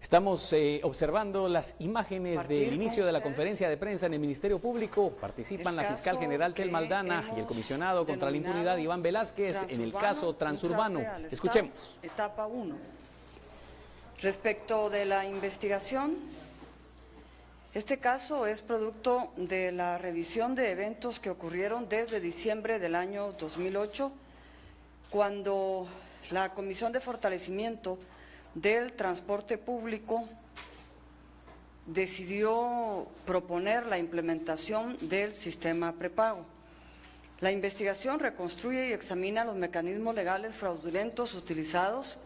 Estamos observando las imágenes del inicio de la conferencia de prensa en el Ministerio Público. Participan la fiscal general Telma Aldana y el comisionado contra la impunidad Iván Velázquez en el caso Transurbano. Escuchemos. Etapa 1. Respecto de la investigación, este caso es producto de la revisión de eventos que ocurrieron desde diciembre del año 2008, cuando la Comisión de Fortalecimiento del Transporte Público decidió proponer la implementación del sistema prepago. La investigación reconstruye y examina los mecanismos legales fraudulentos utilizados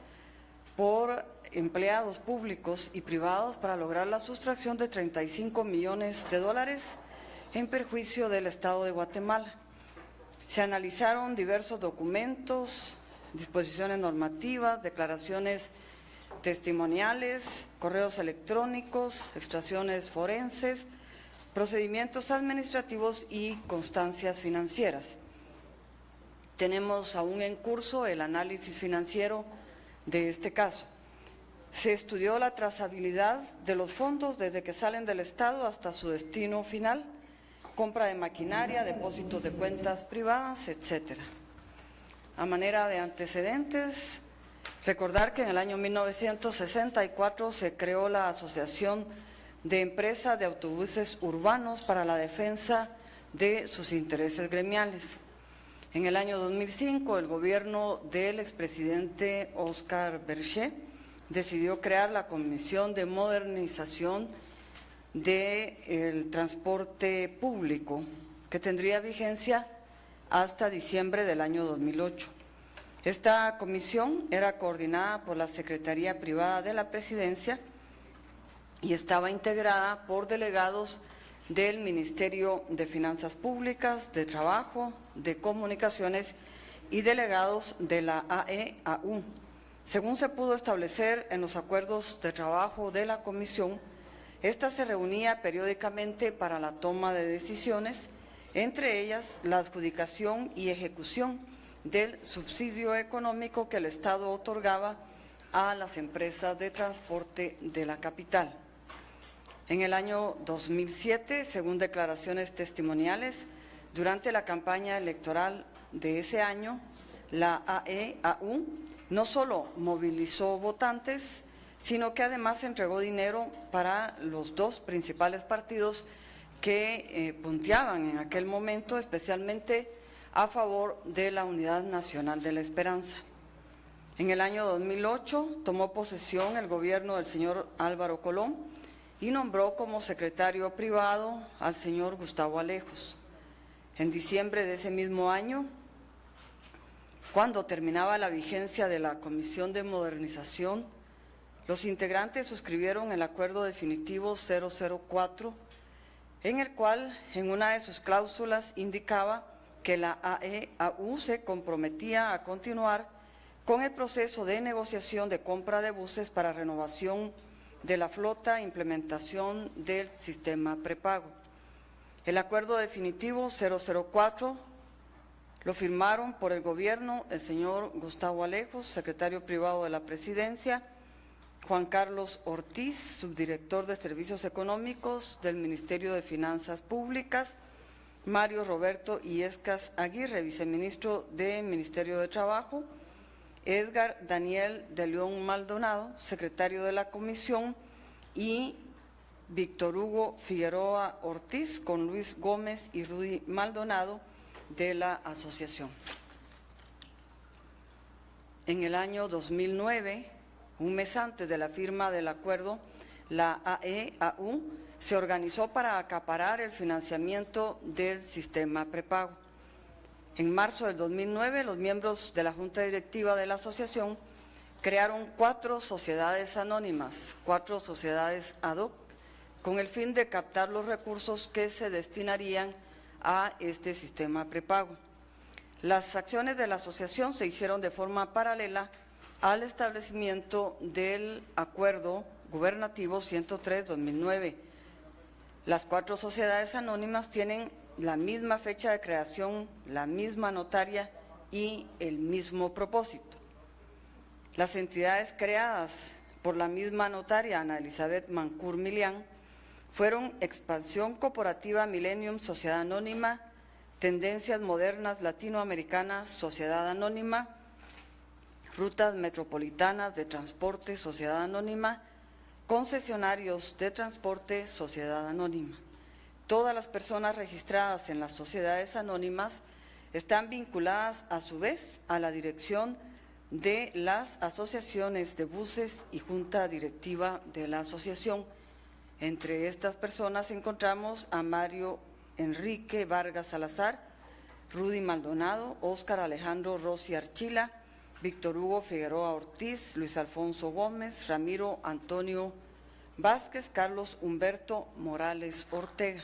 por empleados públicos y privados para lograr la sustracción de 35 millones de dólares en perjuicio del Estado de Guatemala. Se analizaron diversos documentos, disposiciones normativas, declaraciones testimoniales, correos electrónicos, extracciones forenses, procedimientos administrativos y constancias financieras. Tenemos aún en curso el análisis financiero de este caso. Se estudió la trazabilidad de los fondos desde que salen del Estado hasta su destino final, compra de maquinaria, depósitos de cuentas privadas, etcétera. A manera de antecedentes, recordar que en el año 1964 se creó la Asociación de Empresas de Autobuses Urbanos para la defensa de sus intereses gremiales. En el año 2005, el gobierno del expresidente Óscar Berché decidió crear la Comisión de Modernización del Transporte Público, que tendría vigencia hasta diciembre del año 2008. Esta comisión era coordinada por la Secretaría Privada de la Presidencia y estaba integrada por delegados del Ministerio de Finanzas Públicas, de Trabajo, de Comunicaciones y delegados de la AEAU. Según se pudo establecer en los acuerdos de trabajo de la comisión, esta se reunía periódicamente para la toma de decisiones, entre ellas la adjudicación y ejecución del subsidio económico que el Estado otorgaba a las empresas de transporte de la capital. En el año 2007, según declaraciones testimoniales, durante la campaña electoral de ese año, la AEAU no solo movilizó votantes, sino que además entregó dinero para los dos principales partidos que punteaban en aquel momento, especialmente a favor de la Unidad Nacional de la Esperanza. En el año 2008 tomó posesión el gobierno del señor Álvaro Colón y nombró como secretario privado al señor Gustavo Alejos. En diciembre de ese mismo año, cuando terminaba la vigencia de la Comisión de Modernización, los integrantes suscribieron el Acuerdo Definitivo 004, en el cual, en una de sus cláusulas, indicaba que la AEAU se comprometía a continuar con el proceso de negociación de compra de buses para renovación de la flota e implementación del sistema prepago. El acuerdo definitivo 004 lo firmaron por el gobierno el señor Gustavo Alejos, secretario privado de la Presidencia, Juan Carlos Ortiz, subdirector de Servicios Económicos del Ministerio de Finanzas Públicas, Mario Roberto Illescas Aguirre, viceministro del Ministerio de Trabajo, Edgar Daniel de León Maldonado, secretario de la Comisión, y Víctor Hugo Figueroa Ortiz, con Luis Gómez y Rudy Maldonado, de la asociación. En el año 2009, un mes antes de la firma del acuerdo, la AEAU se organizó para acaparar el financiamiento del sistema prepago. En marzo del 2009, los miembros de la Junta Directiva de la asociación crearon 4 sociedades anónimas, 4 sociedades ad hoc, con el fin de captar los recursos que se destinarían a este sistema prepago. Las acciones de la asociación se hicieron de forma paralela al establecimiento del Acuerdo Gubernativo 103-2009. Las 4 sociedades anónimas tienen la misma fecha de creación, la misma notaria y el mismo propósito. Las entidades creadas por la misma notaria Ana Elizabeth Mancur Milián fueron Expansión Corporativa Millennium Sociedad Anónima, Tendencias Modernas Latinoamericanas Sociedad Anónima, Rutas Metropolitanas de Transporte Sociedad Anónima, Concesionarios de Transporte Sociedad Anónima. Todas las personas registradas en las sociedades anónimas están vinculadas a su vez a la dirección de las asociaciones de buses y junta directiva de la asociación. Entre estas personas encontramos a Mario Enrique Vargas Salazar, Rudy Maldonado, Óscar Alejandro Rossi Archila, Víctor Hugo Figueroa Ortiz, Luis Alfonso Gómez, Ramiro Antonio Vázquez, Carlos Humberto Morales Ortega.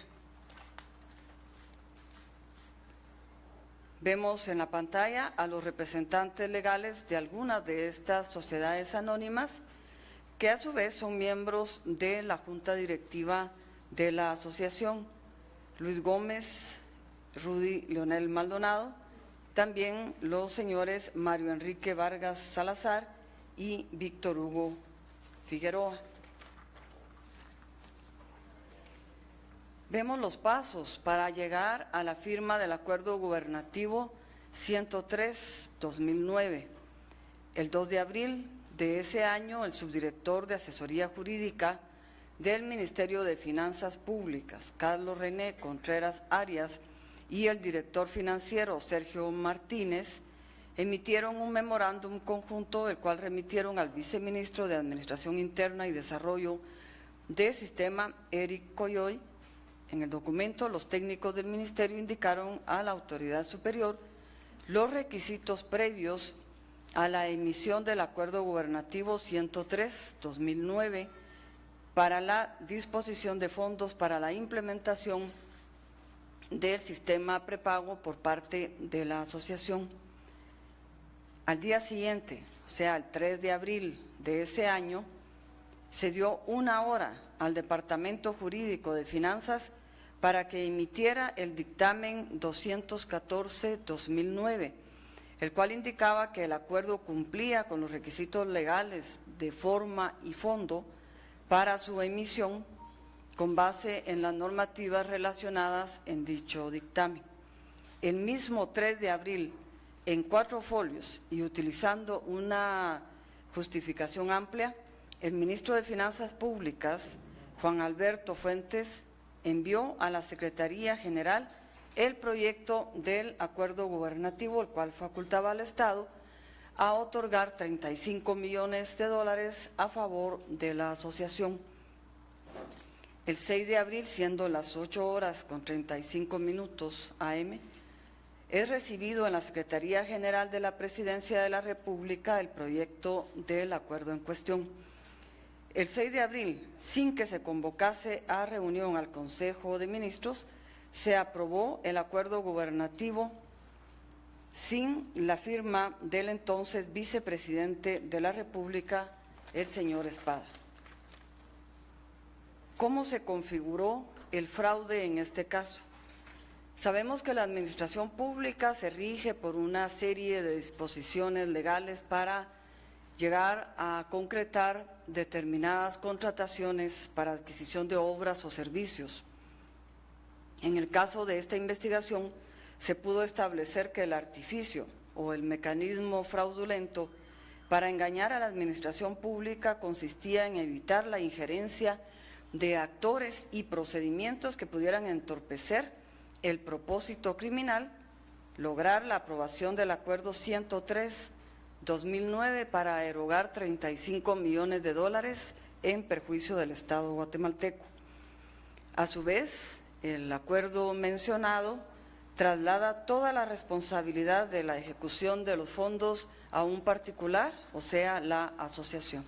Vemos en la pantalla a los representantes legales de algunas de estas sociedades anónimas, que a su vez son miembros de la Junta Directiva de la asociación. Luis Gómez, Rudy Leonel Maldonado, también los señores Mario Enrique Vargas Salazar y Víctor Hugo Figueroa. Vemos los pasos para llegar a la firma del Acuerdo Gubernativo 103-2009. El 2 de abril de ese año, el subdirector de Asesoría Jurídica del Ministerio de Finanzas Públicas, Carlos René Contreras Arias, y el director financiero, Sergio Martínez, emitieron un memorándum conjunto, el cual remitieron al viceministro de Administración Interna y Desarrollo de Sistema, Eric Coyoy. En el documento, los técnicos del Ministerio indicaron a la autoridad superior los requisitos previos a la emisión del Acuerdo Gubernativo 103-2009 para la disposición de fondos para la implementación del sistema prepago por parte de la asociación. Al día siguiente, o sea, el 3 de abril de ese año, se dio una hora al Departamento Jurídico de Finanzas para que emitiera el dictamen 214-2009, el cual indicaba que el acuerdo cumplía con los requisitos legales de forma y fondo para su emisión con base en las normativas relacionadas en dicho dictamen. El mismo 3 de abril, en 4 folios y utilizando una justificación amplia, el ministro de Finanzas Públicas, Juan Alberto Fuentes, envió a la Secretaría General el proyecto del acuerdo gubernativo, el cual facultaba al Estado a otorgar $35 millones a favor de la asociación. El 6 de abril, siendo las 8:35 AM, es recibido en la Secretaría General de la Presidencia de la República el proyecto del acuerdo en cuestión. El 6 de abril, sin que se convocase a reunión al Consejo de Ministros, se aprobó el acuerdo gubernativo sin la firma del entonces vicepresidente de la República, el señor Espada. ¿Cómo se configuró el fraude en este caso? Sabemos que la administración pública se rige por una serie de disposiciones legales para llegar a concretar determinadas contrataciones para adquisición de obras o servicios. En el caso de esta investigación, se pudo establecer que el artificio o el mecanismo fraudulento para engañar a la administración pública consistía en evitar la injerencia de actores y procedimientos que pudieran entorpecer el propósito criminal, lograr la aprobación del Acuerdo 103-2009 para erogar $35 millones en perjuicio del Estado guatemalteco. A su vez, el acuerdo mencionado traslada toda la responsabilidad de la ejecución de los fondos a un particular, o sea, la asociación.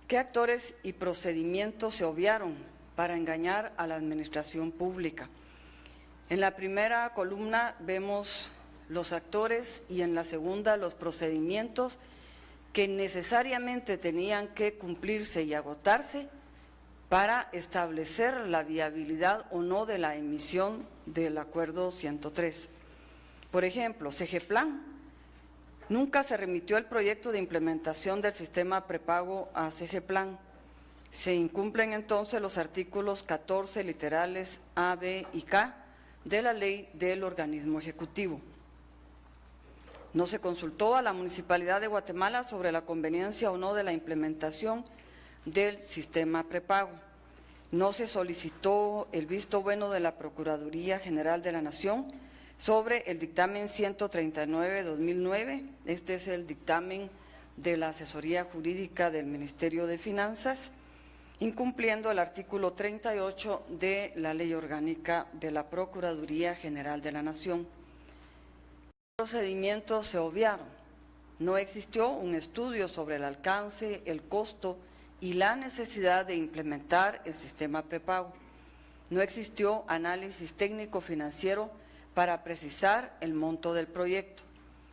¿Qué actores y procedimientos se obviaron para engañar a la administración pública? En la primera columna vemos los actores y en la segunda los procedimientos que necesariamente tenían que cumplirse y agotarse para establecer la viabilidad o no de la emisión del Acuerdo 103. Por ejemplo, CGPLAN Nunca se remitió el proyecto de implementación del sistema prepago a CGPLAN. Se incumplen entonces los artículos 14 literales A, B y K de la ley del organismo ejecutivo. No se consultó a la Municipalidad de Guatemala sobre la conveniencia o no de la implementación del sistema prepago. No se solicitó el visto bueno de la Procuraduría General de la Nación sobre el dictamen 139-2009. Este es el dictamen de la asesoría jurídica del Ministerio de Finanzas, incumpliendo el artículo 38 de la Ley Orgánica de la Procuraduría General de la Nación. Los procedimientos se obviaron. No existió un estudio sobre el alcance, el costo y la necesidad de implementar el sistema prepago. No existió análisis técnico-financiero para precisar el monto del proyecto.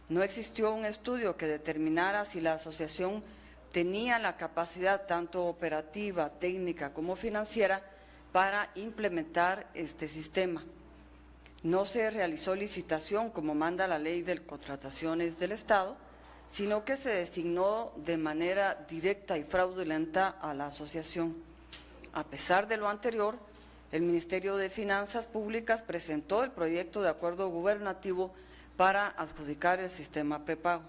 No existió un estudio que determinara si la asociación tenía la capacidad tanto operativa, técnica como financiera para implementar este sistema. No se realizó licitación como manda la Ley de Contrataciones del Estado, sino que se designó de manera directa y fraudulenta a la asociación. A pesar de lo anterior, el Ministerio de Finanzas Públicas presentó el proyecto de acuerdo gubernativo para adjudicar el sistema prepago.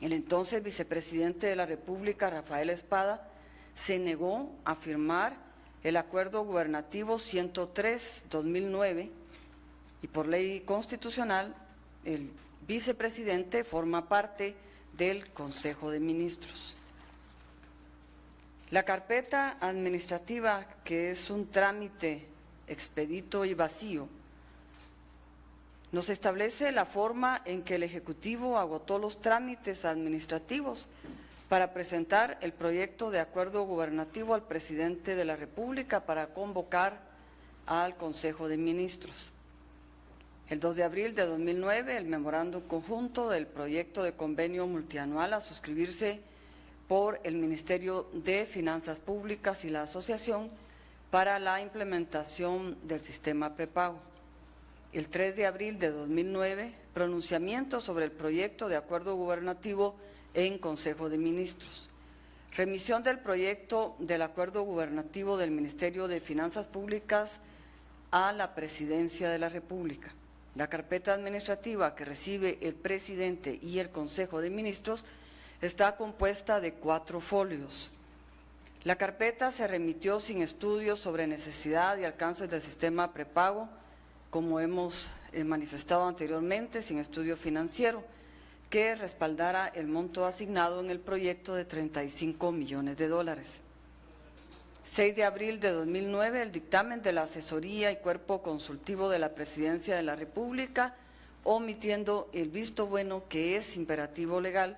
El entonces vicepresidente de la República, Rafael Espada, se negó a firmar el acuerdo gubernativo 103-2009 y por ley constitucional el vicepresidente forma parte del Consejo de Ministros. La carpeta administrativa, que es un trámite expedito y vacío, nos establece la forma en que el Ejecutivo agotó los trámites administrativos para presentar el proyecto de acuerdo gubernativo al presidente de la República para convocar al Consejo de Ministros. El 2 de abril de 2009, el memorándum conjunto del proyecto de convenio multianual a suscribirse por el Ministerio de Finanzas Públicas y la Asociación para la implementación del sistema prepago. El 3 de abril de 2009, pronunciamiento sobre el proyecto de acuerdo gubernativo en Consejo de Ministros. Remisión del proyecto del acuerdo gubernativo del Ministerio de Finanzas Públicas a la Presidencia de la República. La carpeta administrativa que recibe el presidente y el Consejo de Ministros está compuesta de 4 folios. La carpeta se remitió sin estudios sobre necesidad y alcances del sistema prepago, como hemos manifestado anteriormente, sin estudio financiero, que respaldara el monto asignado en el proyecto de $35 millones. 6 de abril de 2009, el dictamen de la asesoría y cuerpo consultivo de la Presidencia de la República, omitiendo el visto bueno que es imperativo legal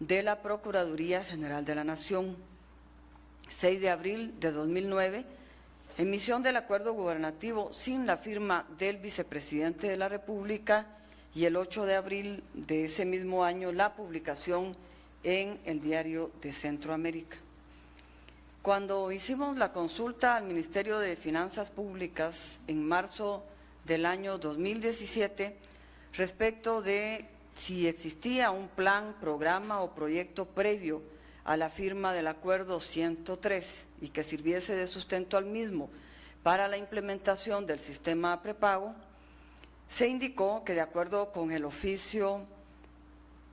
de la Procuraduría General de la Nación. 6 de abril de 2009, emisión del acuerdo gubernativo sin la firma del vicepresidente de la República y el 8 de abril de ese mismo año la publicación en el Diario de Centroamérica. Cuando hicimos la consulta al Ministerio de Finanzas Públicas en marzo del año 2017 respecto de si existía un plan, programa o proyecto previo a la firma del acuerdo 103 y que sirviese de sustento al mismo para la implementación del sistema prepago, se indicó que de acuerdo con el oficio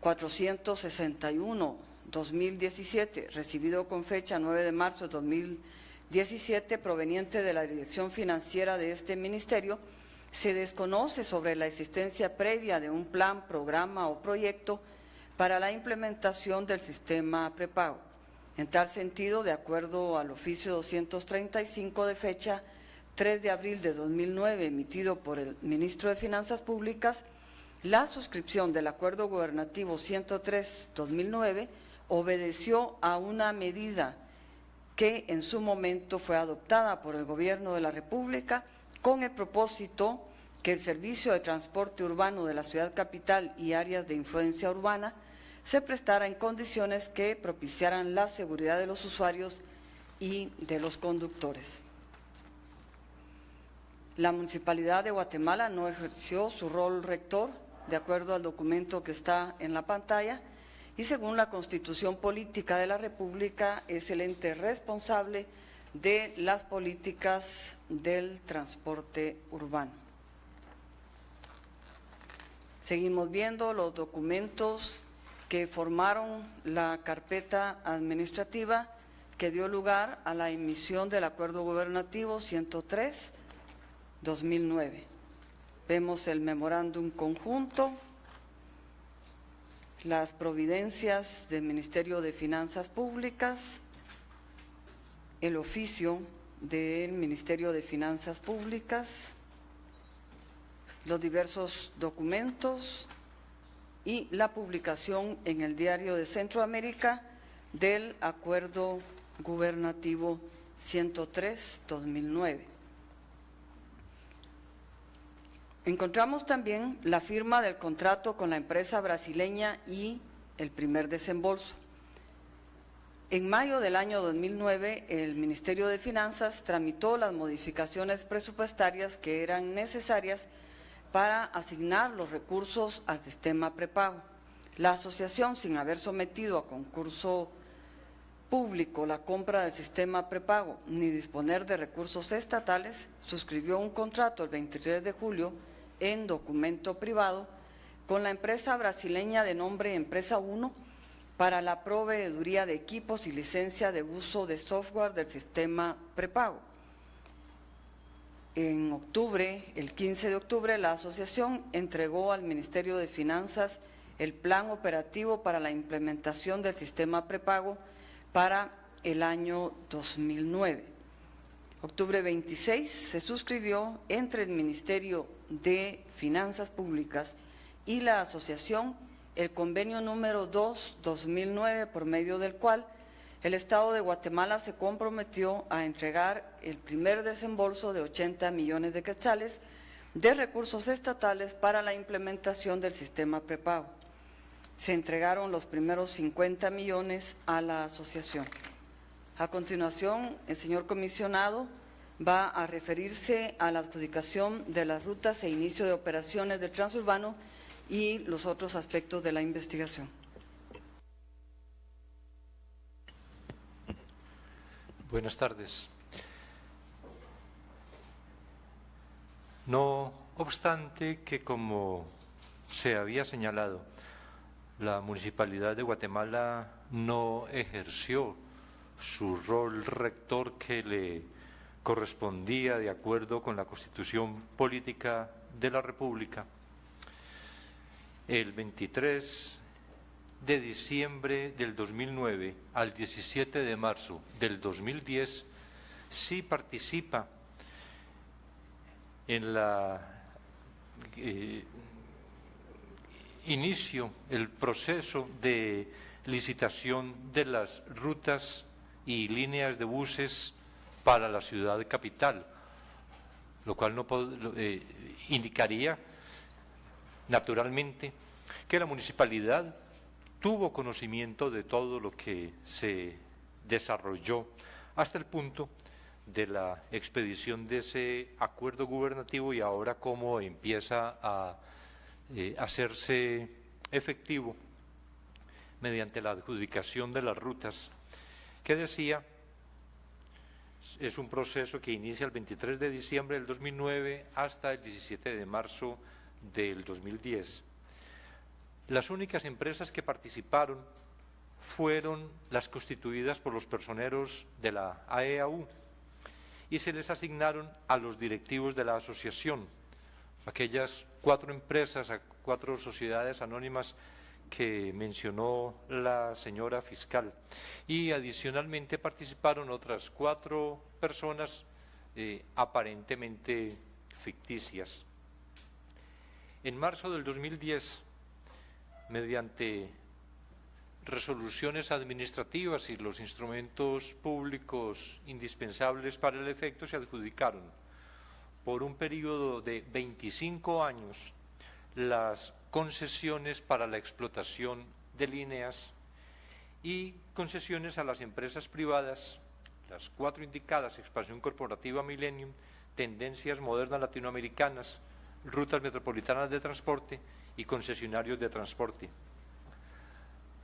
461/2017, recibido con fecha 9 de marzo de 2017, proveniente de la Dirección Financiera de este Ministerio, se desconoce sobre la existencia previa de un plan, programa o proyecto para la implementación del sistema prepago. En tal sentido, de acuerdo al oficio 235 de fecha 3 de abril de 2009, emitido por el Ministro de Finanzas Públicas, la suscripción del Acuerdo Gubernativo 103/2009 obedeció a una medida que en su momento fue adoptada por el Gobierno de la República con el propósito que el servicio de transporte urbano de la ciudad capital y áreas de influencia urbana se prestara en condiciones que propiciaran la seguridad de los usuarios y de los conductores. La Municipalidad de Guatemala no ejerció su rol rector de acuerdo al documento que está en la pantalla, y según la Constitución Política de la República es el ente responsable de las políticas del transporte urbano. Seguimos viendo los documentos que formaron la carpeta administrativa que dio lugar a la emisión del Acuerdo Gubernativo 103-2009. Vemos el memorándum conjunto, las providencias del Ministerio de Finanzas Públicas, el oficio del Ministerio de Finanzas Públicas, los diversos documentos y la publicación en el Diario de Centroamérica del Acuerdo Gubernativo 103-2009. Encontramos también la firma del contrato con la empresa brasileña y el primer desembolso. En mayo del año 2009, el Ministerio de Finanzas tramitó las modificaciones presupuestarias que eran necesarias para asignar los recursos al sistema prepago. La asociación, sin haber sometido a concurso público la compra del sistema prepago ni disponer de recursos estatales, suscribió un contrato el 23 de julio en documento privado con la empresa brasileña de nombre Empresa 1 para la proveeduría de equipos y licencia de uso de software del sistema prepago. En octubre, el 15 de octubre, la asociación entregó al Ministerio de Finanzas el plan operativo para la implementación del sistema prepago para el año 2009. Octubre 26 se suscribió entre el Ministerio de Finanzas Públicas y la asociación el convenio número 2/2009, por medio del cual el Estado de Guatemala se comprometió a entregar el primer desembolso de 80 millones de quetzales de recursos estatales para la implementación del sistema prepago. Se entregaron los primeros 50 millones a la asociación. A continuación, el señor comisionado va a referirse a la adjudicación de las rutas e inicio de operaciones del transurbano y los otros aspectos de la investigación. Buenas tardes. No obstante que, como se había señalado, la Municipalidad de Guatemala no ejerció su rol rector que le correspondía de acuerdo con la Constitución Política de la República, el 23 de diciembre del 2009 al 17 de marzo del 2010 sí participa en la inicio el proceso de licitación de las rutas y líneas de buses para la ciudad capital, lo cual indicaría naturalmente que la municipalidad tuvo conocimiento de todo lo que se desarrolló hasta el punto de la expedición de ese acuerdo gubernativo y ahora cómo empieza a hacerse efectivo mediante la adjudicación de las rutas, que decía, es un proceso que inicia el 23 de diciembre del 2009 hasta el 17 de marzo del 2010. Las únicas empresas que participaron fueron las constituidas por los personeros de la AEAU y se les asignaron a los directivos de la asociación, aquellas 4 empresas, 4 sociedades anónimas que mencionó la señora fiscal, y adicionalmente participaron otras 4 personas aparentemente ficticias. En marzo del 2010, mediante resoluciones administrativas y los instrumentos públicos indispensables para el efecto, se adjudicaron por un periodo de 25 años las concesiones para la explotación de líneas y concesiones a las empresas privadas, las 4 indicadas: Expansión Corporativa Millennium, Tendencias Modernas Latinoamericanas, Rutas Metropolitanas de Transporte y concesionarios de transporte.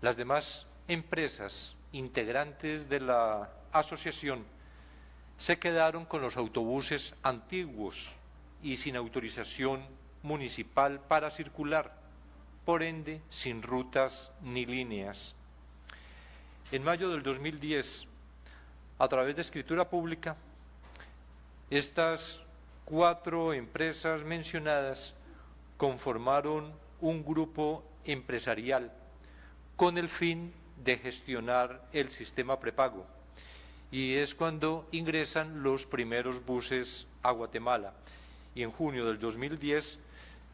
Las demás empresas integrantes de la asociación se quedaron con los autobuses antiguos y sin autorización municipal para circular, por ende sin rutas ni líneas. En mayo del 2010, a través de escritura pública, estas 4 empresas mencionadas conformaron un grupo empresarial con el fin de gestionar el sistema prepago, y es cuando ingresan los primeros buses a Guatemala, y en junio del 2010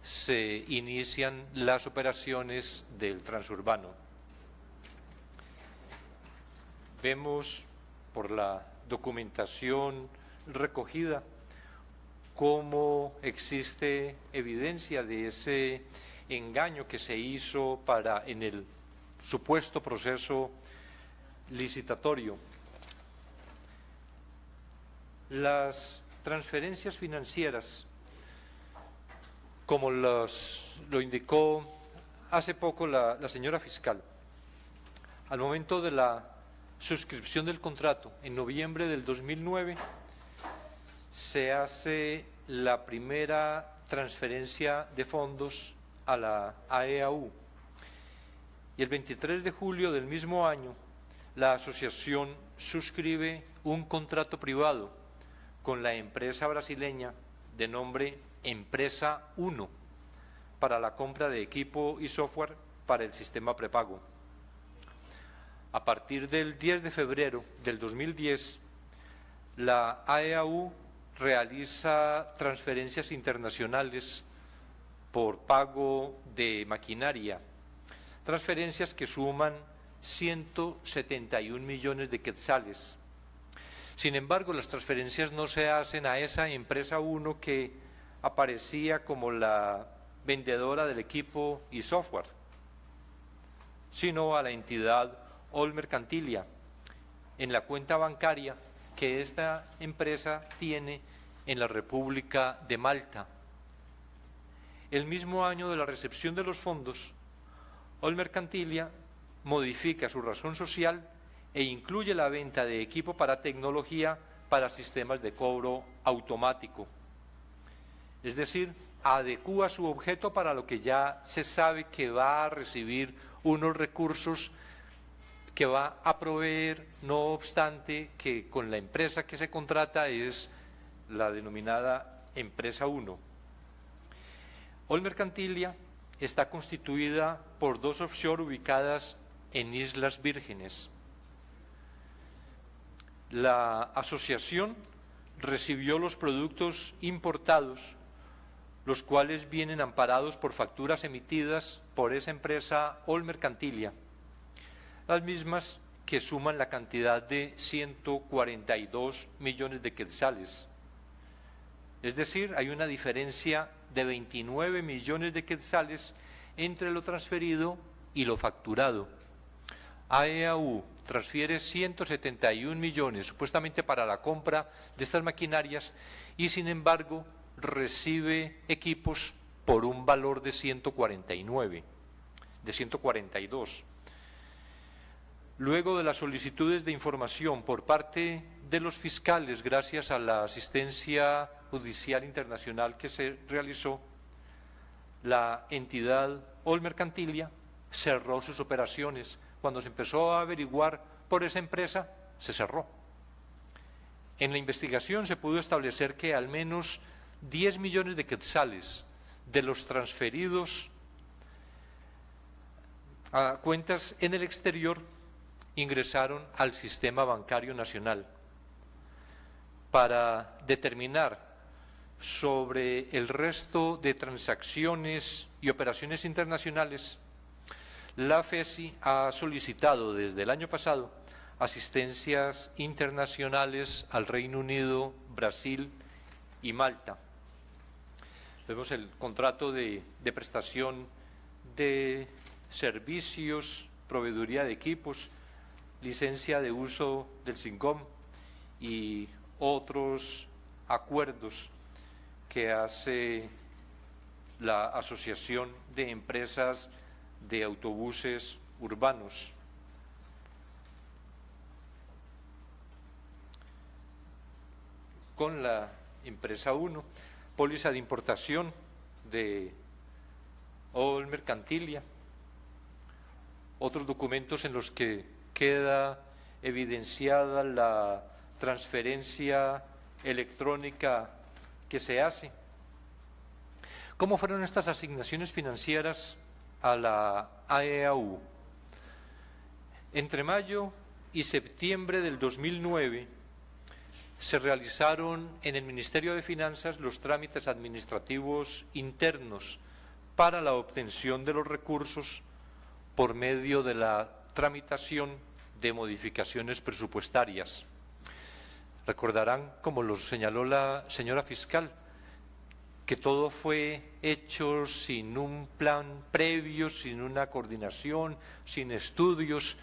se inician las operaciones del transurbano. Vemos por la documentación recogida cómo existe evidencia de ese engaño que se hizo en el supuesto proceso licitatorio. Las transferencias financieras, como lo indicó hace poco la señora fiscal, al momento de la suscripción del contrato, en noviembre del 2009, se hace la primera transferencia de fondos a la AEAU. Y el 23 de julio del mismo año, la asociación suscribe un contrato privado con la empresa brasileña de nombre Empresa 1 para la compra de equipo y software para el sistema prepago. A partir del 10 de febrero del 2010, la AEAU realiza transferencias internacionales por pago de maquinaria, transferencias que suman 171 millones de quetzales. Sin embargo, las transferencias no se hacen a esa Empresa 1 que aparecía como la vendedora del equipo y software, sino a la entidad All Mercantilia, en la cuenta bancaria que esta empresa tiene en la República de Malta. El mismo año de la recepción de los fondos, All Mercantilia modifica su razón social e incluye la venta de equipo para tecnología para sistemas de cobro automático. Es decir, adecúa su objeto para lo que ya se sabe que va a recibir unos recursos que va a proveer, no obstante que con la empresa que se contrata es la denominada Empresa 1. All Mercantilia está constituida por 2 offshore ubicadas en Islas Vírgenes. La asociación recibió los productos importados, los cuales vienen amparados por facturas emitidas por esa empresa All Mercantilia, las mismas que suman la cantidad de 142 millones de quetzales. Es decir, hay una diferencia de 29 millones de quetzales entre lo transferido y lo facturado. AEAU transfiere 171 millones supuestamente para la compra de estas maquinarias y sin embargo recibe equipos por un valor de 142. Luego de las solicitudes de información por parte de los fiscales, gracias a la asistencia judicial internacional que se realizó, la entidad All Mercantilia cerró sus operaciones. Cuando se empezó a averiguar por esa empresa, se cerró. En la investigación se pudo establecer que al menos 10 millones de quetzales de los transferidos a cuentas en el exterior ingresaron al sistema bancario nacional. Para determinar sobre el resto de transacciones y operaciones internacionales, la FESI ha solicitado desde el año pasado asistencias internacionales al Reino Unido, Brasil y Malta. Vemos el contrato de prestación de servicios, proveeduría de equipos, licencia de uso del SINCOM y otros acuerdos que hace la Asociación de Empresas de Autobuses Urbanos. Con la empresa 1, póliza de importación de Ol Mercantilia, otros documentos en los que queda evidenciada la transferencia electrónica que se hace. ¿Cómo fueron estas asignaciones financieras a la AEAU? Entre mayo y septiembre del 2009 se realizaron en el Ministerio de Finanzas los trámites administrativos internos para la obtención de los recursos por medio de la tramitación de modificaciones presupuestarias. Recordarán, como lo señaló la señora fiscal, que todo fue hecho sin un plan previo, sin una coordinación, sin estudios,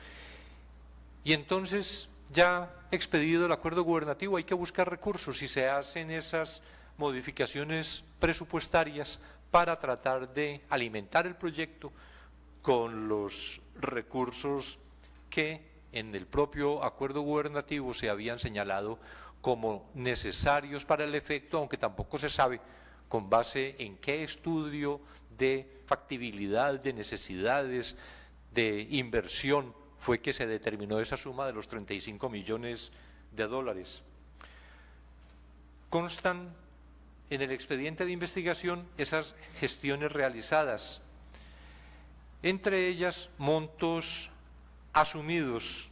y entonces, ya expedido el acuerdo gubernativo, hay que buscar recursos y se hacen esas modificaciones presupuestarias para tratar de alimentar el proyecto con los recursos que en el propio acuerdo gubernativo se habían señalado como necesarios para el efecto, aunque tampoco se sabe con base en qué estudio de factibilidad, de necesidades, de inversión fue que se determinó esa suma de los 35 millones de dólares. Constan en el expediente de investigación esas gestiones realizadas, entre ellas montos asumidos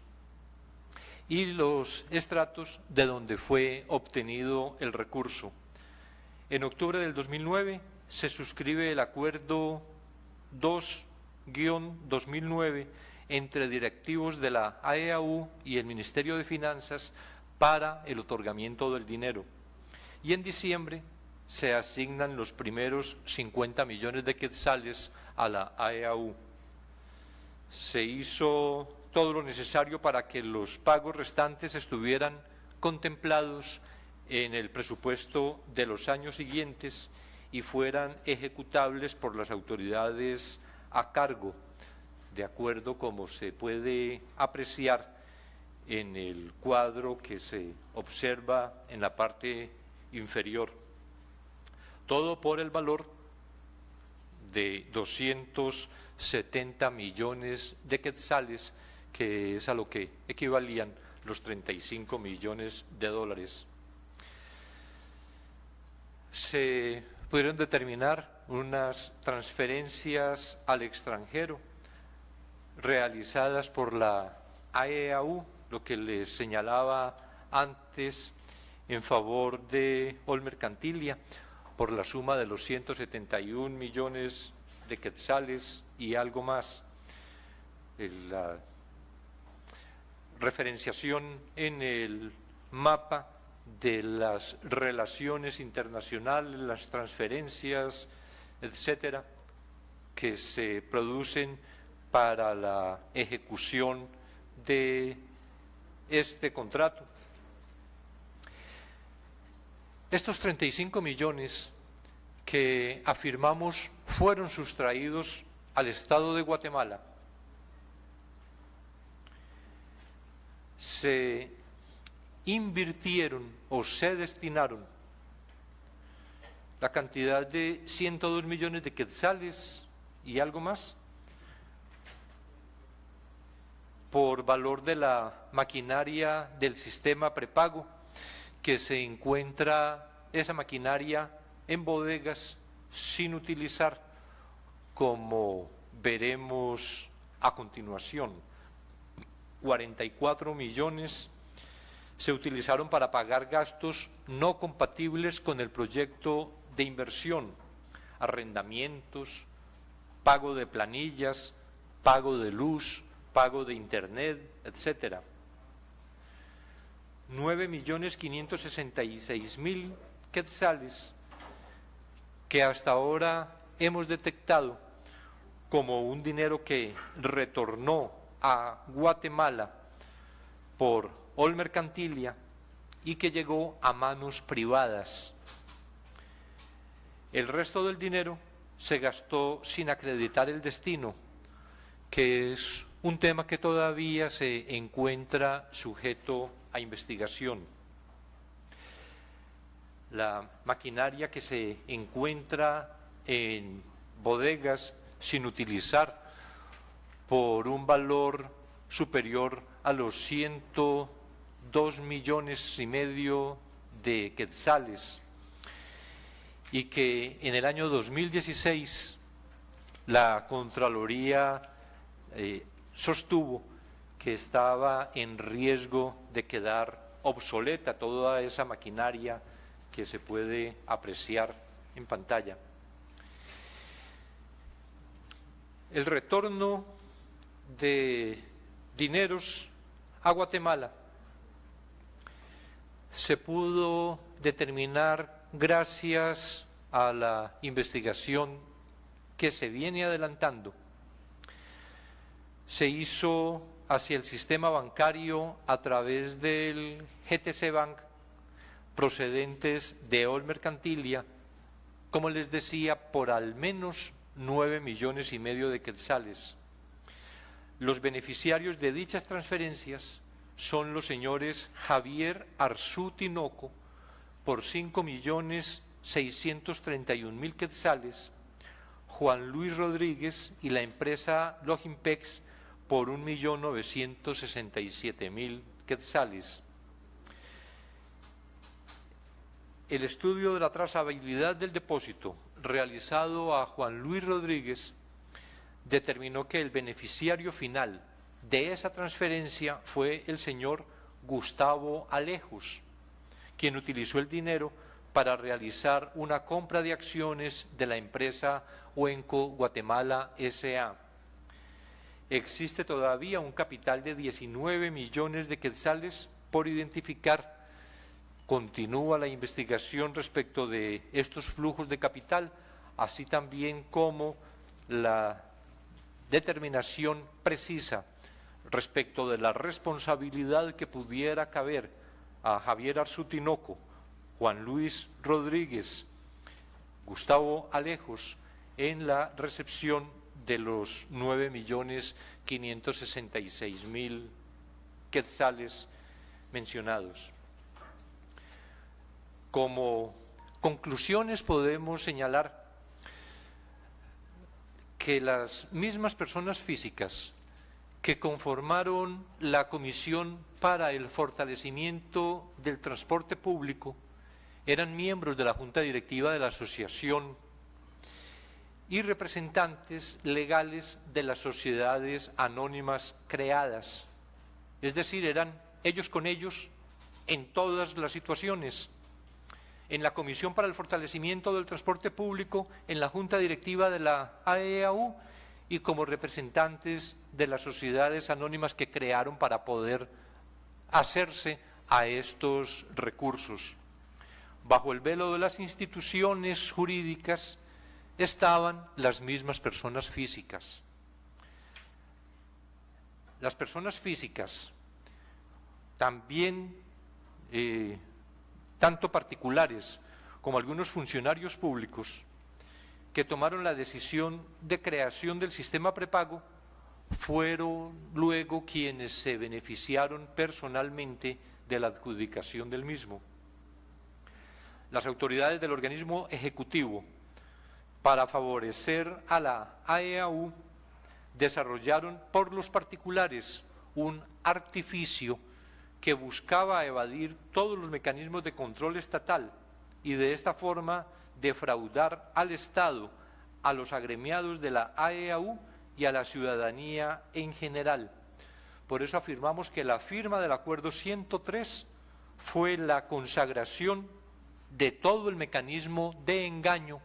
y los estratos de donde fue obtenido el recurso. En octubre del 2009 se suscribe el acuerdo 2-2009 entre directivos de la AEAU y el Ministerio de Finanzas para el otorgamiento del dinero. Y en diciembre se asignan los primeros 50 millones de quetzales a la AEAU. Se hizo todo lo necesario para que los pagos restantes estuvieran contemplados en el presupuesto de los años siguientes y fueran ejecutables por las autoridades a cargo, de acuerdo como se puede apreciar en el cuadro que se observa en la parte inferior. Todo por el valor de 270 millones de quetzales, que es a lo que equivalían los 35 millones de dólares. Se pudieron determinar unas transferencias al extranjero realizadas por la AEAU, lo que les señalaba antes, en favor de Ol Mercantilia, por la suma de los 171 millones de quetzales y algo más. La referenciación en el mapa de las relaciones internacionales, las transferencias, etcétera, que se producen para la ejecución de este contrato. Estos 35 millones que afirmamos fueron sustraídos al Estado de Guatemala. Se invirtieron o se destinaron la cantidad de 102 millones de quetzales y algo más por valor de la maquinaria del sistema prepago, que se encuentra esa maquinaria en bodegas sin utilizar, como veremos a continuación. 44 millones se utilizaron para pagar gastos no compatibles con el proyecto de inversión, arrendamientos, pago de planillas, pago de luz, pago de internet, etcétera. 9.566.000 quetzales que hasta ahora hemos detectado como un dinero que retornó a Guatemala por Ol Mercantilia y que llegó a manos privadas. El resto del dinero se gastó sin acreditar el destino, que es un tema que todavía se encuentra sujeto a investigación. La maquinaria que se encuentra en bodegas sin utilizar por un valor superior a los 102,5 millones de quetzales, y que en el año 2016 la Contraloría sostuvo que estaba en riesgo de quedar obsoleta toda esa maquinaria que se puede apreciar en pantalla. El retorno de dineros a Guatemala se pudo determinar gracias a la investigación que se viene adelantando. Se hizo hacia el sistema bancario a través del GTC Bank, procedentes de Ol Mercantilia, como les decía, por al menos 9,5 millones de quetzales. Los beneficiarios de dichas transferencias son los señores Javier Arzú Tinoco por 5,631,000 quetzales, Juan Luis Rodríguez y la empresa Logimpex por 1,967,000 quetzales. El estudio de la trazabilidad del depósito realizado a Juan Luis Rodríguez determinó que el beneficiario final de esa transferencia fue el señor Gustavo Alejos, quien utilizó el dinero para realizar una compra de acciones de la empresa Huenco Guatemala S.A. Existe todavía un capital de 19 millones de quetzales por identificar. Continúa la investigación respecto de estos flujos de capital, así también como la determinación precisa respecto de la responsabilidad que pudiera caber a Javier Arzú Tinoco, Juan Luis Rodríguez, Gustavo Alejos en la recepción de los 9,566,000 quetzales mencionados. Como conclusiones podemos señalar que las mismas personas físicas que conformaron la Comisión para el Fortalecimiento del Transporte Público eran miembros de la Junta Directiva de la Asociación y representantes legales de las sociedades anónimas creadas. Es decir, eran ellos con ellos en todas las situaciones. En la Comisión para el Fortalecimiento del Transporte Público, en la Junta Directiva de la AEAU y como representantes de las sociedades anónimas que crearon para poder hacerse a estos recursos. Bajo el velo de las instituciones jurídicas estaban las mismas personas físicas. Las personas físicas, también tanto particulares como algunos funcionarios públicos que tomaron la decisión de creación del sistema prepago, fueron luego quienes se beneficiaron personalmente de la adjudicación del mismo. Las autoridades del organismo ejecutivo, para favorecer a la AEAU, desarrollaron por los particulares un artificio que buscaba evadir todos los mecanismos de control estatal y de esta forma defraudar al Estado, a los agremiados de la AEAU y a la ciudadanía en general. Por eso afirmamos que la firma del Acuerdo 103 fue la consagración de todo el mecanismo de engaño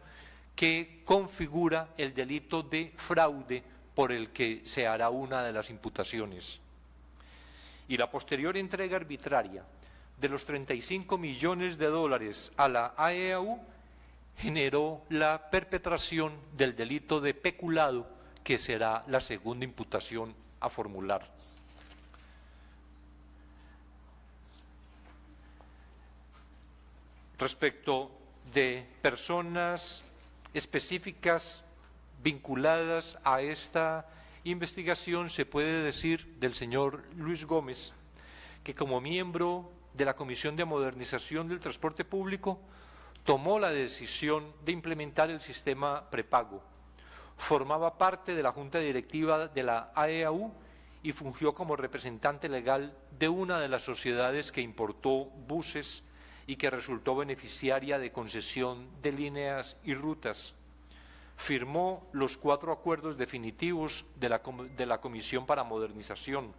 que configura el delito de fraude por el que se hará una de las imputaciones. Y la posterior entrega arbitraria de los 35 millones de dólares a la AEAU generó la perpetración del delito de peculado, que será la segunda imputación a formular. Respecto de personas específicas vinculadas a esta investigación se puede decir del señor Luis Gómez, que como miembro de la Comisión de Modernización del Transporte Público tomó la decisión de implementar el sistema prepago. Formaba parte de la Junta Directiva de la AEAU y fungió como representante legal de una de las sociedades que importó buses y que resultó beneficiaria de concesión de líneas y rutas. Firmó los 4 acuerdos definitivos de la Comisión para Modernización.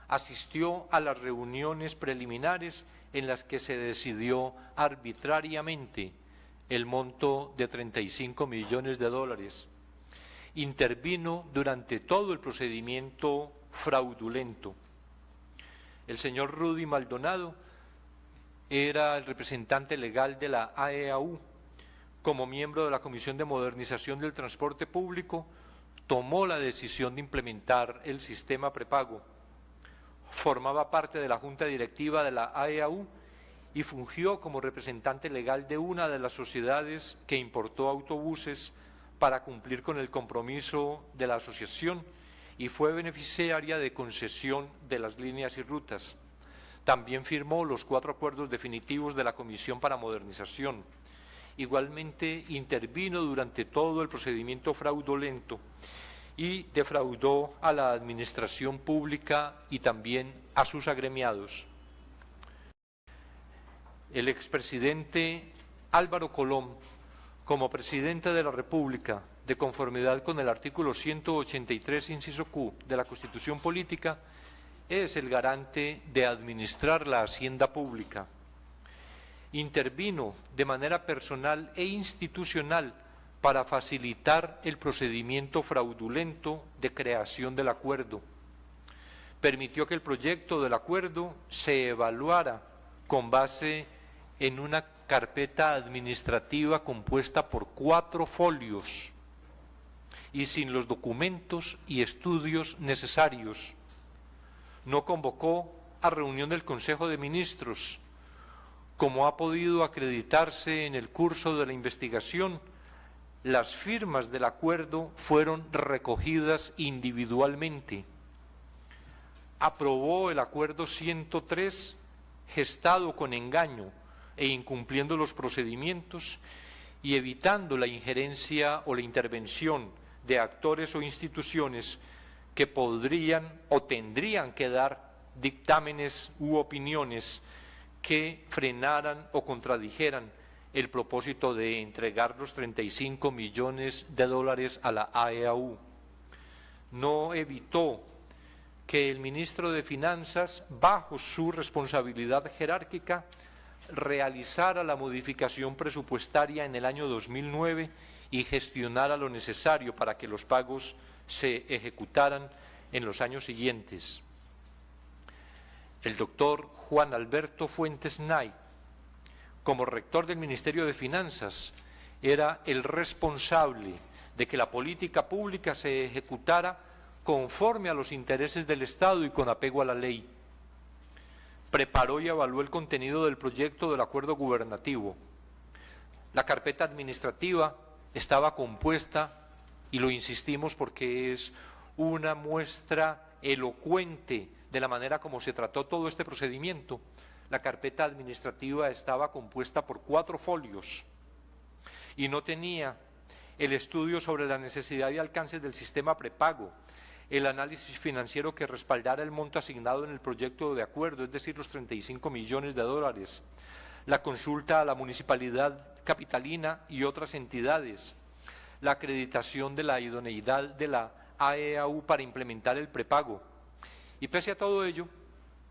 Asistió a las reuniones preliminares en las que se decidió arbitrariamente el monto de 35 millones de dólares. Intervino durante todo el procedimiento fraudulento. El señor Rudy Maldonado era el representante legal de la AEAU. Como miembro de la Comisión de Modernización del Transporte Público, tomó la decisión de implementar el sistema prepago. Formaba parte de la Junta Directiva de la AEAU y fungió como representante legal de una de las sociedades que importó autobuses para cumplir con el compromiso de la asociación y fue beneficiaria de concesión de las líneas y rutas. También firmó los 4 acuerdos definitivos de la Comisión para Modernización. Igualmente intervino durante todo el procedimiento fraudulento y defraudó a la administración pública y también a sus agremiados. El expresidente Álvaro Colom, como presidente de la República, de conformidad con el artículo 183, inciso Q de la Constitución Política, es el garante de administrar la hacienda pública. Intervino de manera personal e institucional para facilitar el procedimiento fraudulento de creación del acuerdo. Permitió que el proyecto del acuerdo se evaluara con base en una carpeta administrativa compuesta por 4 folios y sin los documentos y estudios necesarios. No convocó a reunión del Consejo de Ministros. Como ha podido acreditarse en el curso de la investigación, las firmas del acuerdo fueron recogidas individualmente. Aprobó el acuerdo 103, gestado con engaño e incumpliendo los procedimientos y evitando la injerencia o la intervención de actores o instituciones que podrían o tendrían que dar dictámenes u opiniones que frenaran o contradijeran el propósito de entregar los 35 millones de dólares a la AEAU. No evitó que el ministro de Finanzas, bajo su responsabilidad jerárquica, realizara la modificación presupuestaria en el año 2009 y gestionara lo necesario para que los pagos se ejecutaran en los años siguientes. El doctor Juan Alberto Fuentes Nay, como rector del Ministerio de Finanzas, era el responsable de que la política pública se ejecutara conforme a los intereses del Estado y con apego a la ley. Preparó y evaluó el contenido del proyecto del acuerdo gubernativo. La carpeta administrativa estaba compuesta, y lo insistimos porque es una muestra elocuente de la manera como se trató todo este procedimiento. La carpeta administrativa estaba compuesta por 4 folios y no tenía el estudio sobre la necesidad y alcances del sistema prepago, el análisis financiero que respaldara el monto asignado en el proyecto de acuerdo, es decir, los 35 millones de dólares, la consulta a la municipalidad capitalina y otras entidades, la acreditación de la idoneidad de la AEAU para implementar el prepago. Y pese a todo ello,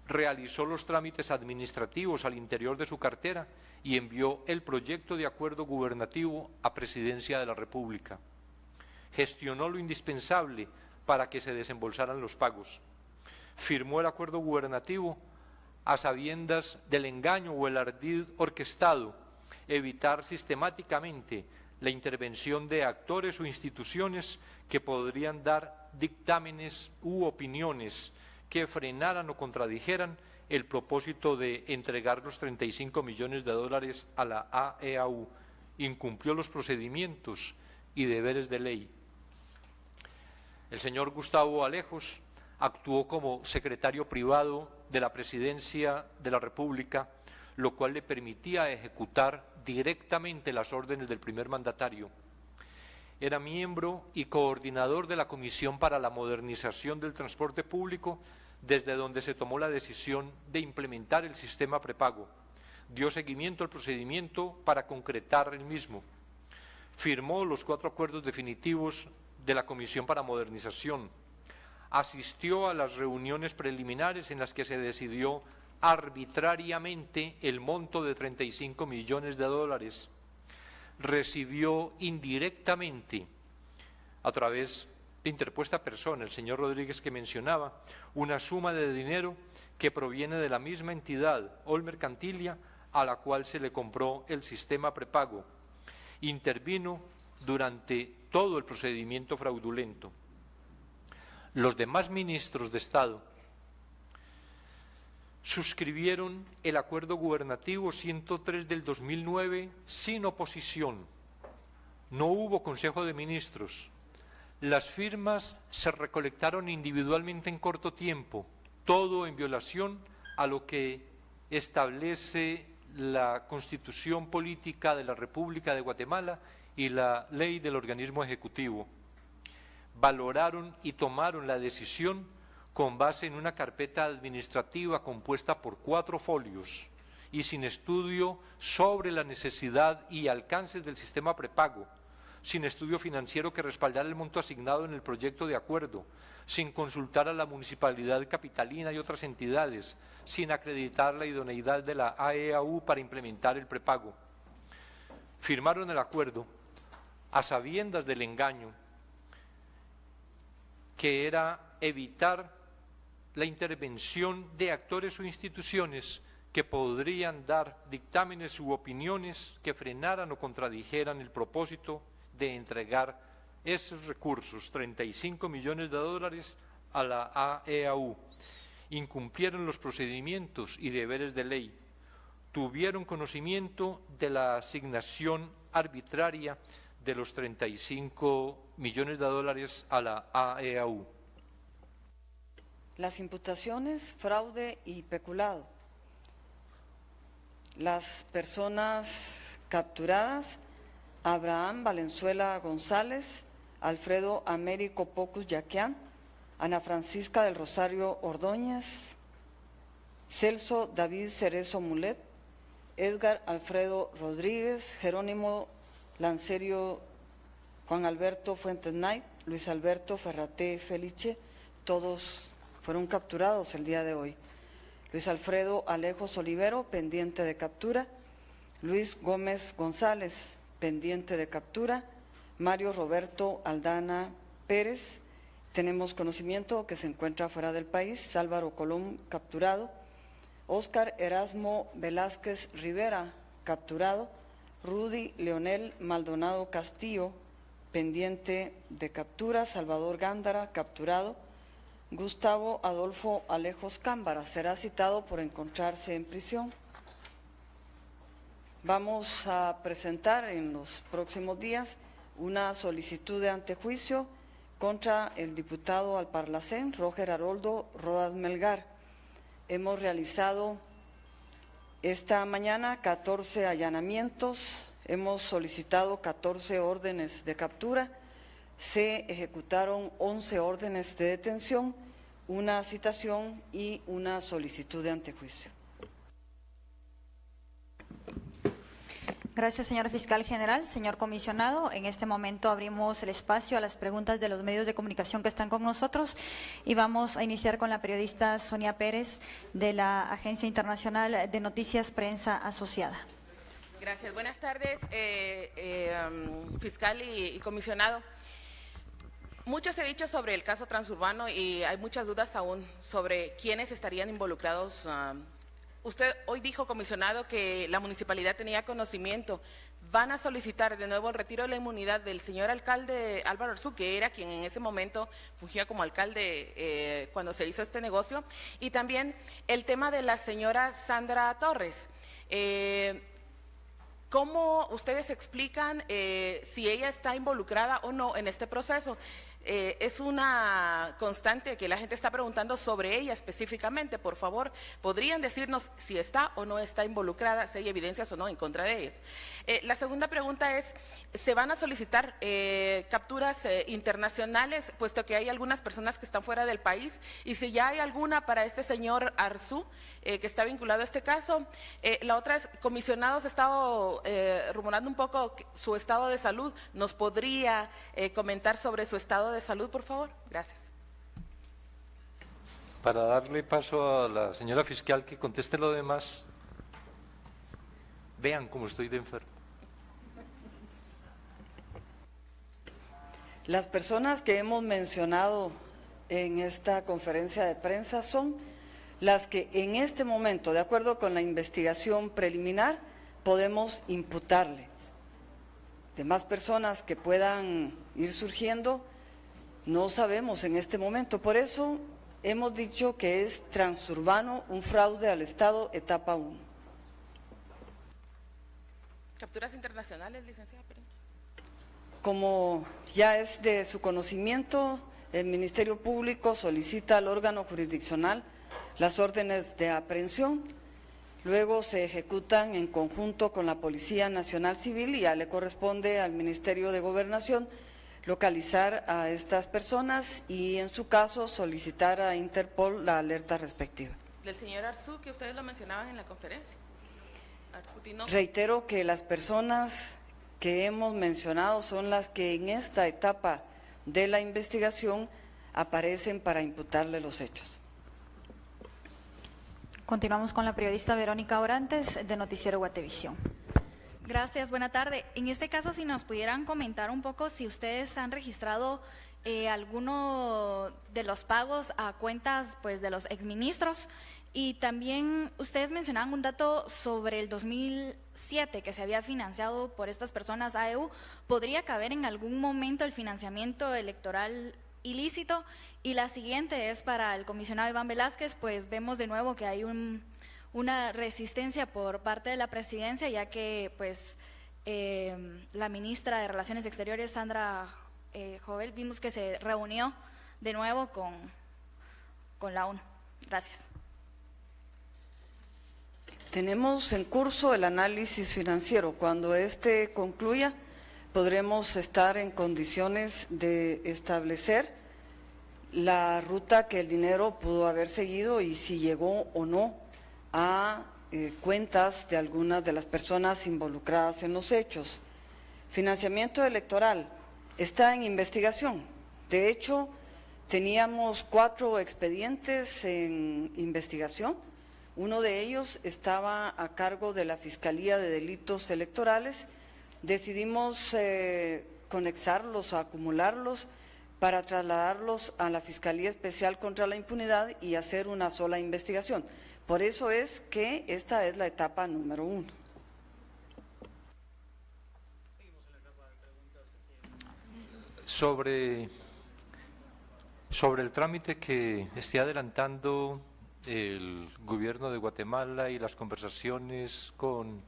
realizó los trámites administrativos al interior de su cartera y envió el proyecto de acuerdo gubernativo a Presidencia de la República. Gestionó lo indispensable para que se desembolsaran los pagos. Firmó el acuerdo gubernativo a sabiendas del engaño o el ardid orquestado, evitar sistemáticamente la intervención de actores o instituciones que podrían dar dictámenes u opiniones que frenaran o contradijeran el propósito de entregar los 35 millones de dólares a la AEAU. Incumplió los procedimientos y deberes de ley. El señor Gustavo Alejos actuó como secretario privado de la Presidencia de la República, lo cual le permitía ejecutar directamente las órdenes del primer mandatario. Era miembro y coordinador de la Comisión para la Modernización del Transporte Público, desde donde se tomó la decisión de implementar el sistema prepago. Dio seguimiento al procedimiento para concretar el mismo. Firmó los 4 acuerdos definitivos de la Comisión para Modernización. Asistió a las reuniones preliminares en las que se decidió arbitrariamente el monto de 35 millones de dólares. Recibió indirectamente, a través de interpuesta persona, el señor Rodríguez que mencionaba, una suma de dinero que proviene de la misma entidad, Olmer Cantilia, a la cual se le compró el sistema prepago. Intervino durante todo el procedimiento fraudulento. Los demás ministros de Estado suscribieron el Acuerdo Gubernativo 103 del 2009 sin oposición. No hubo Consejo de Ministros. Las firmas se recolectaron individualmente en corto tiempo, todo en violación a lo que establece la Constitución Política de la República de Guatemala y la Ley del Organismo Ejecutivo. Valoraron y tomaron la decisión con base en una carpeta administrativa compuesta por 4 folios y sin estudio sobre la necesidad y alcances del sistema prepago, sin estudio financiero que respaldara el monto asignado en el proyecto de acuerdo, sin consultar a la Municipalidad Capitalina y otras entidades, sin acreditar la idoneidad de la AEAU para implementar el prepago. Firmaron el acuerdo a sabiendas del engaño, que era evitar la intervención de actores o instituciones que podrían dar dictámenes u opiniones que frenaran o contradijeran el propósito de entregar esos recursos, 35 millones de dólares, a la AEAU. Incumplieron los procedimientos y deberes de ley. Tuvieron conocimiento de la asignación arbitraria de los 35 millones de dólares a la AEAU. Las imputaciones, fraude y peculado. Las personas capturadas: Abraham Valenzuela González, Alfredo Américo Pocus Yaquián, Ana Francisca del Rosario Ordóñez, Celso David Cerezo Mulet, Edgar Alfredo Rodríguez, Jerónimo Lancerio, Juan Alberto Fuentes Knight, Luis Alberto Ferraté Felice, todos fueron capturados el día de hoy. Luis Alfredo Alejos Olivero, pendiente de captura. Luis Gómez González, pendiente de captura. Mario Roberto Aldana Pérez, tenemos conocimiento que se encuentra fuera del país. Álvaro Colón, capturado. Óscar Erasmo Velázquez Rivera, capturado. Rudy Leonel Maldonado Castillo, pendiente de captura. Salvador Gándara, capturado. Gustavo Adolfo Alejos Cámbara será citado por encontrarse en prisión. Vamos a presentar en los próximos días una solicitud de antejuicio contra el diputado al Parlacén, Roger Haroldo Rodas Melgar. Hemos realizado esta mañana 14 allanamientos, hemos solicitado 14 órdenes de captura, se ejecutaron 11 órdenes de detención, una citación y una solicitud de antejuicio. Gracias, señor fiscal general. Señor comisionado, en este momento abrimos el espacio a las preguntas de los medios de comunicación que están con nosotros y vamos a iniciar con la periodista Sonia Pérez de la Agencia Internacional de Noticias Prensa Asociada. Gracias. Buenas tardes, fiscal y comisionado. Mucho se ha dicho sobre el caso transurbano y hay muchas dudas aún sobre quiénes estarían involucrados. Usted hoy dijo, comisionado, que la municipalidad tenía conocimiento. Van a solicitar de nuevo el retiro de la inmunidad del señor alcalde Álvaro Arzú, que era quien en ese momento fungía como alcalde cuando se hizo este negocio. Y también el tema de la señora Sandra Torres. ¿cómo ustedes explican si ella está involucrada o no en este proceso? Es una constante que la gente está preguntando sobre ella específicamente. Por favor, ¿podrían decirnos si está o no está involucrada, si hay evidencias o no en contra de ellos? La segunda pregunta es, ¿se van a solicitar capturas internacionales, puesto que hay algunas personas que están fuera del país? Y si ya hay alguna para este señor Arzú, que está vinculado a este caso. La otra es, comisionados, ha estado rumorando un poco su estado de salud. ¿Nos podría comentar sobre su estado de salud, por favor? Gracias. Para darle paso a la señora fiscal que conteste lo demás, vean cómo estoy de enfermo. Las personas que hemos mencionado en esta conferencia de prensa son las que en este momento, de acuerdo con la investigación preliminar, podemos imputarle. Demás personas que puedan ir surgiendo, no sabemos en este momento. Por eso hemos dicho que es transurbano, un fraude al Estado, etapa 1. ¿Capturas internacionales, licenciada? Como ya es de su conocimiento, el Ministerio Público solicita al órgano jurisdiccional las órdenes de aprehensión, luego se ejecutan en conjunto con la Policía Nacional Civil y ya le corresponde al Ministerio de Gobernación localizar a estas personas y en su caso solicitar a Interpol la alerta respectiva. Del señor Arzú, que ustedes lo mencionaban en la conferencia. Reitero que las personas que hemos mencionado son las que en esta etapa de la investigación aparecen para imputarle los hechos. Continuamos con la periodista Verónica Orantes, de Noticiero Guatevisión. Gracias, buena tarde. En este caso, si nos pudieran comentar un poco si ustedes han registrado alguno de los pagos a cuentas pues de los exministros, y también ustedes mencionaban un dato sobre el 2007 que se había financiado por estas personas AEU. ¿Podría caber en algún momento el financiamiento electoral ilícito? Y la siguiente es para el comisionado Iván Velázquez, pues vemos de nuevo que hay una resistencia por parte de la presidencia, ya que pues la ministra de Relaciones Exteriores, Sandra Jovel, vimos que se reunió de nuevo con la ONU. Gracias. Tenemos en curso el análisis financiero. Cuando este concluya, podremos estar en condiciones de establecer la ruta que el dinero pudo haber seguido y si llegó o no a cuentas de algunas de las personas involucradas en los hechos. Financiamiento electoral está en investigación. De hecho, teníamos 4 expedientes en investigación. Uno de ellos estaba a cargo de la Fiscalía de Delitos Electorales. Decidimos conexarlos, acumularlos para trasladarlos a la Fiscalía Especial contra la Impunidad y hacer una sola investigación. Por eso es que esta es la etapa número 1. Sobre el trámite que esté adelantando el gobierno de Guatemala y las conversaciones con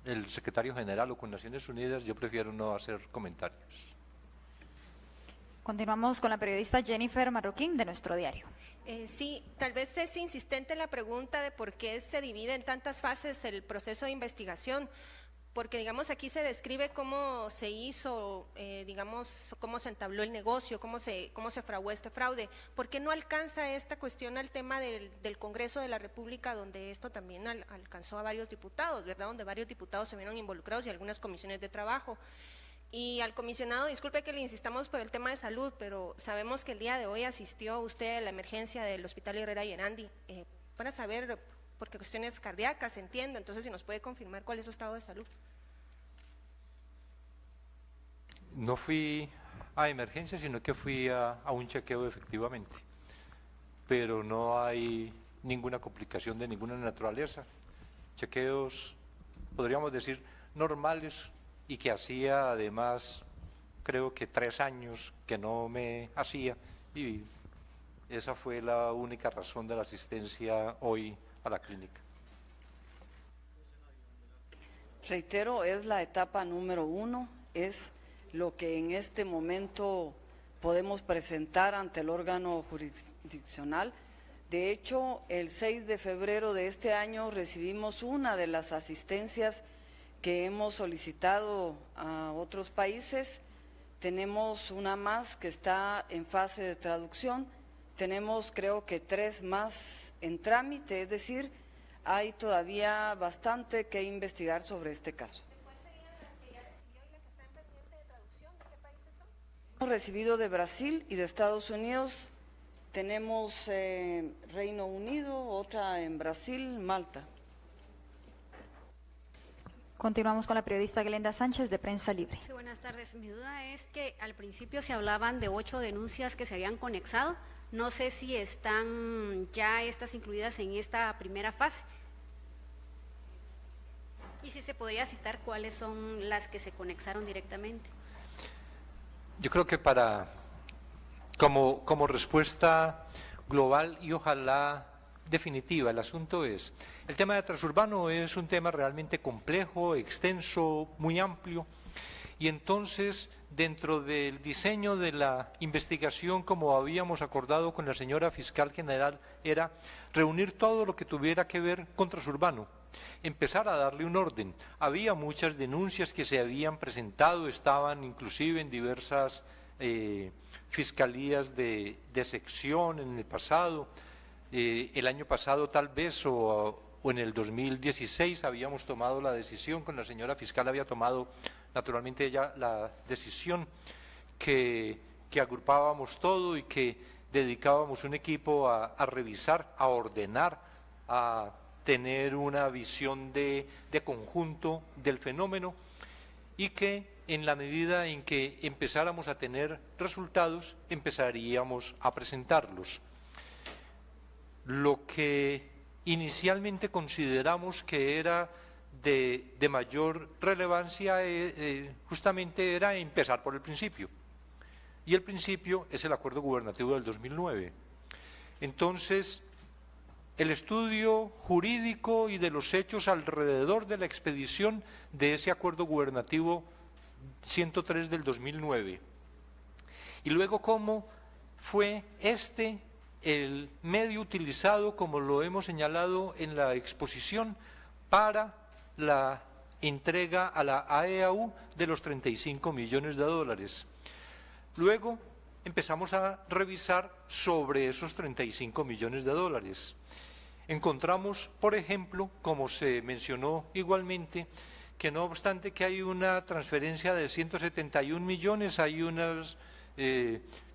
el secretario general o con Naciones Unidas, yo prefiero no hacer comentarios. Continuamos con la periodista Jennifer Marroquín, de Nuestro Diario. Sí, tal vez es insistente la pregunta de por qué se divide en tantas fases el proceso de investigación, porque digamos aquí se describe cómo se hizo, digamos cómo se entabló el negocio, cómo se fraguó este fraude. ¿Por qué no alcanza esta cuestión al tema del Congreso de la República, donde esto también alcanzó a varios diputados, ¿verdad? Donde varios diputados se vieron involucrados y algunas comisiones de trabajo. Y al comisionado, disculpe que le insistamos por el tema de salud, pero sabemos que el día de hoy asistió usted a la emergencia del Hospital Herrera Llerandi, para saber, porque cuestiones cardíacas, entiendo, entonces si nos puede confirmar cuál es su estado de salud. No fui a emergencia, sino que fui a un chequeo efectivamente, pero no hay ninguna complicación de ninguna naturaleza. Chequeos, podríamos decir, normales, y que hacía además, creo que 3 años que no me hacía, y esa fue la única razón de la asistencia hoy a la clínica. Reitero, es la etapa número 1, es lo que en este momento podemos presentar ante el órgano jurisdiccional. De hecho, el 6 de febrero de este año recibimos una de las asistencias que hemos solicitado a otros países. Tenemos una más que está en fase de traducción. Tenemos, creo que 3 más en trámite, es decir, hay todavía bastante que investigar sobre este caso. ¿Cuáles serían las que ya recibió y las que están pendientes de traducción? ¿De qué países son? Hemos recibido de Brasil y de Estados Unidos. Tenemos Reino Unido, otra en Brasil, Malta. Continuamos con la periodista Glenda Sánchez de Prensa Libre. Sí, buenas tardes. Mi duda es que al principio se hablaban de 8 denuncias que se habían conexado. No sé si están ya estas incluidas en esta primera fase. Y si se podría citar cuáles son las que se conexaron directamente. Yo creo que como respuesta global y ojalá definitiva, el asunto es, el tema de transurbano es un tema realmente complejo, extenso, muy amplio, y entonces dentro del diseño de la investigación, como habíamos acordado con la señora fiscal general, era reunir todo lo que tuviera que ver con transurbano, empezar a darle un orden. Había muchas denuncias que se habían presentado, estaban inclusive en diversas fiscalías de sección en el pasado. El año pasado tal vez o en el 2016 habíamos tomado la decisión, con la señora fiscal había tomado naturalmente ella la decisión que agrupábamos todo y que dedicábamos un equipo a revisar, a ordenar, a tener una visión de conjunto del fenómeno y que en la medida en que empezáramos a tener resultados, empezaríamos a presentarlos. Lo que inicialmente consideramos que era de mayor relevancia justamente era empezar por el principio. Y el principio es el acuerdo gubernativo del 2009. Entonces, el estudio jurídico y de los hechos alrededor de la expedición de ese acuerdo gubernativo 103 del 2009. Y luego cómo fue el medio utilizado, como lo hemos señalado en la exposición, para la entrega a la AEAU de los 35 millones de dólares. Luego empezamos a revisar sobre esos 35 millones de dólares. Encontramos, por ejemplo, como se mencionó igualmente, que no obstante que hay una transferencia de 171 millones, hay unas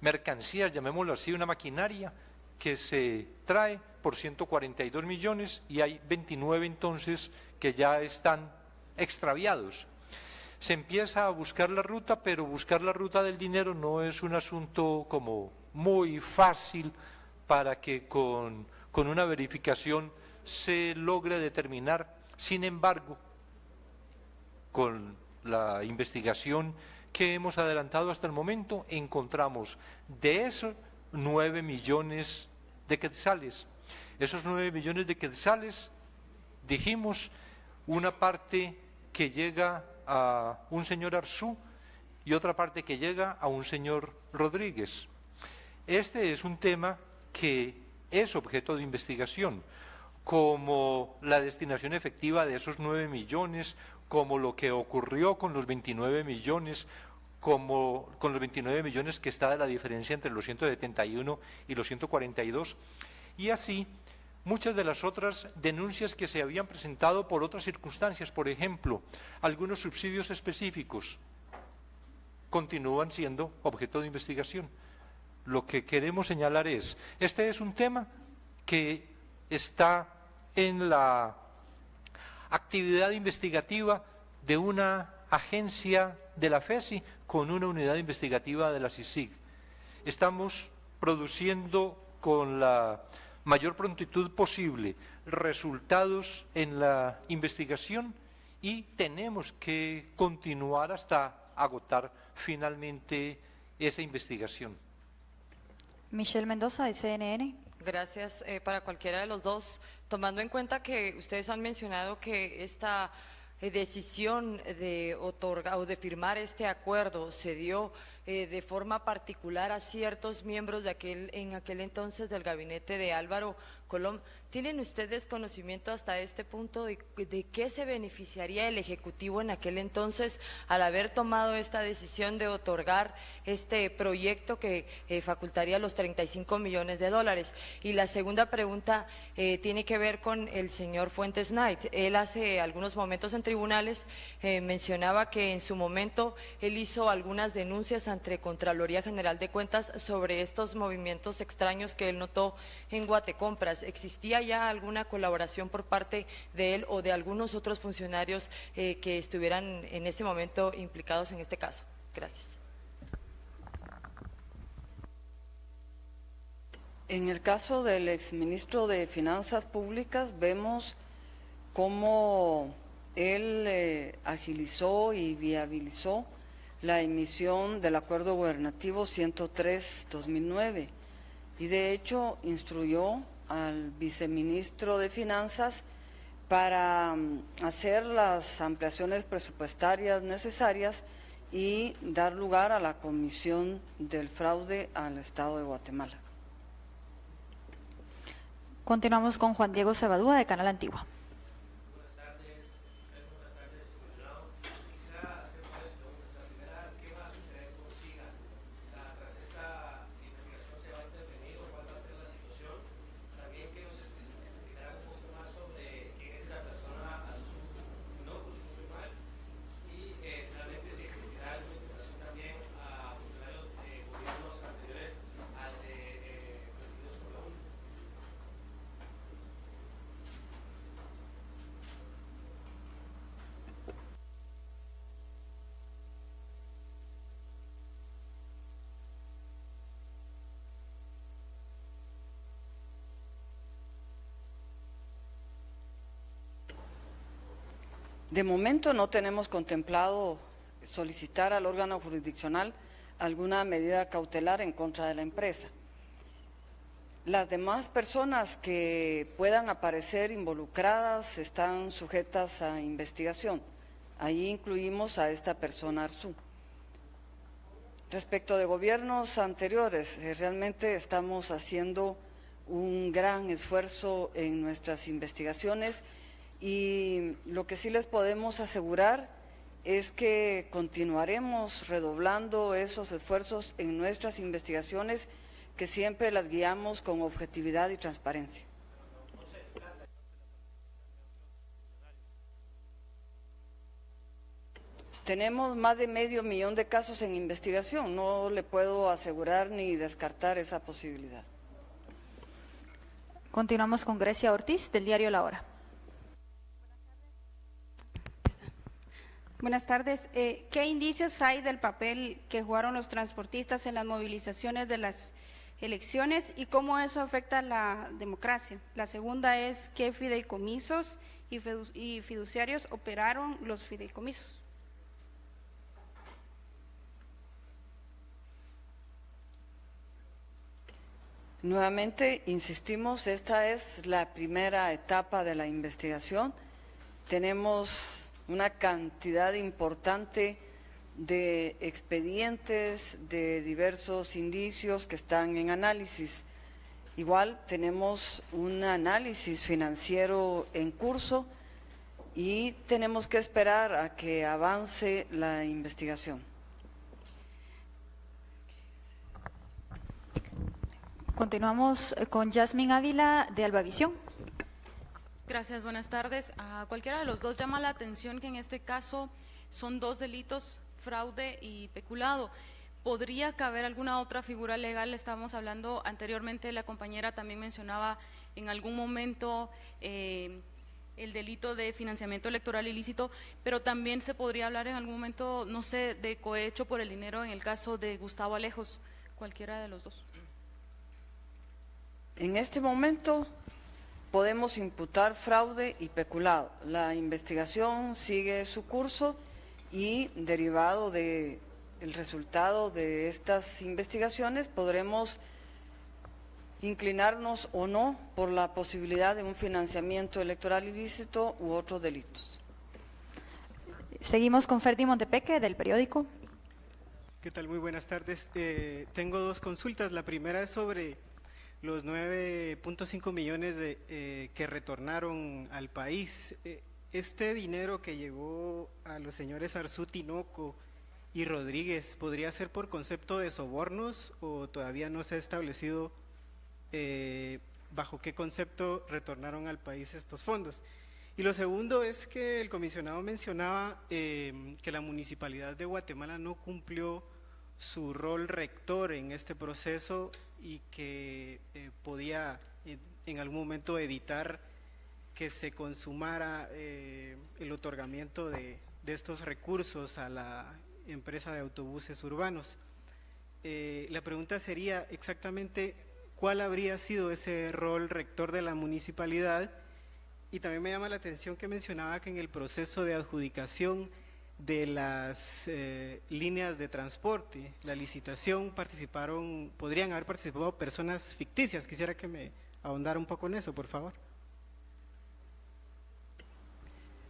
mercancías, llamémoslo así, una maquinaria, que se trae por 142 millones y hay 29 entonces que ya están extraviados. Se empieza a buscar la ruta, pero buscar la ruta del dinero no es un asunto como muy fácil para que con una verificación se logre determinar. Sin embargo, con la investigación que hemos adelantado hasta el momento, encontramos de esos 9 millones de quetzales. Esos 9 millones de quetzales, dijimos, una parte que llega a un señor Arzú y otra parte que llega a un señor Rodríguez. Este es un tema que es objeto de investigación, como la destinación efectiva de esos 9 millones, como lo que ocurrió con los 29 millones, como con los 29 millones que está de la diferencia entre los 171 y los 142, y así muchas de las otras denuncias que se habían presentado por otras circunstancias, por ejemplo, algunos subsidios específicos, continúan siendo objeto de investigación. Lo que queremos señalar es, este es un tema que está en la actividad investigativa de una agencia de la FESI con una unidad investigativa de la CICIG. Estamos produciendo con la mayor prontitud posible resultados en la investigación y tenemos que continuar hasta agotar finalmente esa investigación. Michelle Mendoza, de CNN. Gracias para cualquiera de los dos. Tomando en cuenta que ustedes han mencionado que esta decisión de otorgar o de firmar este acuerdo se dio de forma particular a ciertos miembros de en aquel entonces del gabinete de Álvaro Colom. ¿Tienen ustedes conocimiento hasta este punto de qué se beneficiaría el Ejecutivo en aquel entonces al haber tomado esta decisión de otorgar este proyecto que facultaría los 35 millones de dólares? Y la segunda pregunta tiene que ver con el señor Fuentes Knight. Él hace algunos momentos en tribunales mencionaba que en su momento él hizo algunas denuncias ante Contraloría General de Cuentas sobre estos movimientos extraños que él notó en Guatecompras. ¿Existía ya alguna colaboración por parte de él o de algunos otros funcionarios que estuvieran en este momento implicados en este caso? Gracias. En el caso del exministro de Finanzas Públicas vemos cómo él agilizó y viabilizó la emisión del Acuerdo Gubernativo 103-2009 y de hecho instruyó al viceministro de Finanzas para hacer las ampliaciones presupuestarias necesarias y dar lugar a la Comisión del Fraude al Estado de Guatemala. Continuamos con Juan Diego Cebadúa de Canal Antigua. De momento no tenemos contemplado solicitar al órgano jurisdiccional alguna medida cautelar en contra de la empresa. Las demás personas que puedan aparecer involucradas están sujetas a investigación. Ahí incluimos a esta persona Arzú. Respecto de gobiernos anteriores, realmente estamos haciendo un gran esfuerzo en nuestras investigaciones y lo que sí les podemos asegurar es que continuaremos redoblando esos esfuerzos en nuestras investigaciones que siempre las guiamos con objetividad y transparencia. Tenemos más de 500,000 de casos en investigación, no le puedo asegurar ni descartar esa posibilidad. Continuamos con Grecia Ortiz del diario La Hora. Buenas tardes. ¿Qué indicios hay del papel que jugaron los transportistas en las movilizaciones de las elecciones y cómo eso afecta a la democracia? La segunda es, ¿qué fideicomisos y fiduciarios operaron los fideicomisos? Nuevamente, insistimos, esta es la primera etapa de la investigación. Tenemos una cantidad importante de expedientes, de diversos indicios que están en análisis. Igual tenemos un análisis financiero en curso y tenemos que esperar a que avance la investigación. Continuamos con Yasmín Ávila de Albavisión. Gracias, buenas tardes. A cualquiera de los dos llama la atención que en este caso son dos delitos, fraude y peculado. ¿Podría caber alguna otra figura legal? Estábamos hablando anteriormente, la compañera también mencionaba en algún momento el delito de financiamiento electoral ilícito, pero también se podría hablar en algún momento, no sé, de cohecho por el dinero en el caso de Gustavo Alejos, cualquiera de los dos. En este momento podemos imputar fraude y peculado. La investigación sigue su curso y derivado del resultado de estas investigaciones podremos inclinarnos o no por la posibilidad de un financiamiento electoral ilícito u otros delitos. Seguimos con Ferdi Montepeque, del periódico. ¿Qué tal? Muy buenas tardes. Tengo dos consultas. La primera es sobre los 9.5 millones que retornaron al país. Este dinero que llegó a los señores Arzú, Tinoco y Rodríguez, ¿podría ser por concepto de sobornos o todavía no se ha establecido bajo qué concepto retornaron al país estos fondos? Y lo segundo es que el comisionado mencionaba que la Municipalidad de Guatemala no cumplió su rol rector en este proceso y que podía en algún momento evitar que se consumara el otorgamiento de estos recursos a la empresa de autobuses urbanos. La pregunta sería exactamente cuál habría sido ese rol rector de la municipalidad. Y también me llama la atención que mencionaba que en el proceso de adjudicación de las líneas de transporte, la licitación, podrían haber participado personas ficticias. Quisiera que me ahondara un poco en eso, por favor.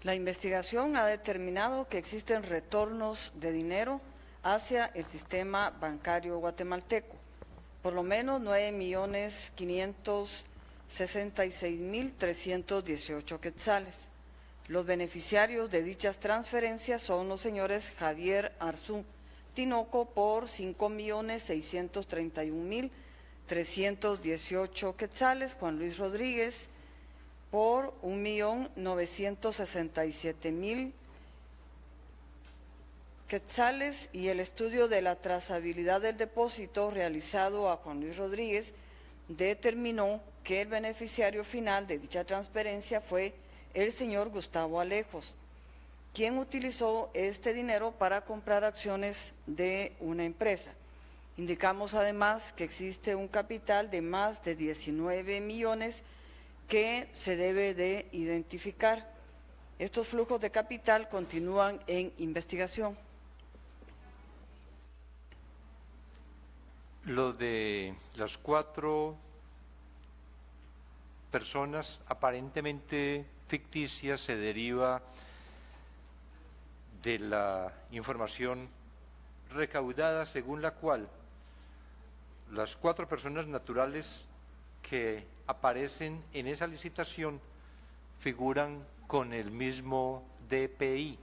La investigación ha determinado que existen retornos de dinero hacia el sistema bancario guatemalteco, por lo menos 9.566.318 quetzales. Los beneficiarios de dichas transferencias son los señores Javier Arzú Tinoco por 5.631.318 quetzales, Juan Luis Rodríguez por 1.967.000 quetzales, y el estudio de la trazabilidad del depósito realizado a Juan Luis Rodríguez determinó que el beneficiario final de dicha transferencia fue el señor Gustavo Alejos, quien utilizó este dinero para comprar acciones de una empresa. Indicamos además que existe un capital de más de 19 millones que se debe de identificar. Estos flujos de capital continúan en investigación. Lo de las 4 personas aparentemente ficticias se deriva de la información recaudada según la cual las 4 personas naturales que aparecen en esa licitación figuran con el mismo DPI,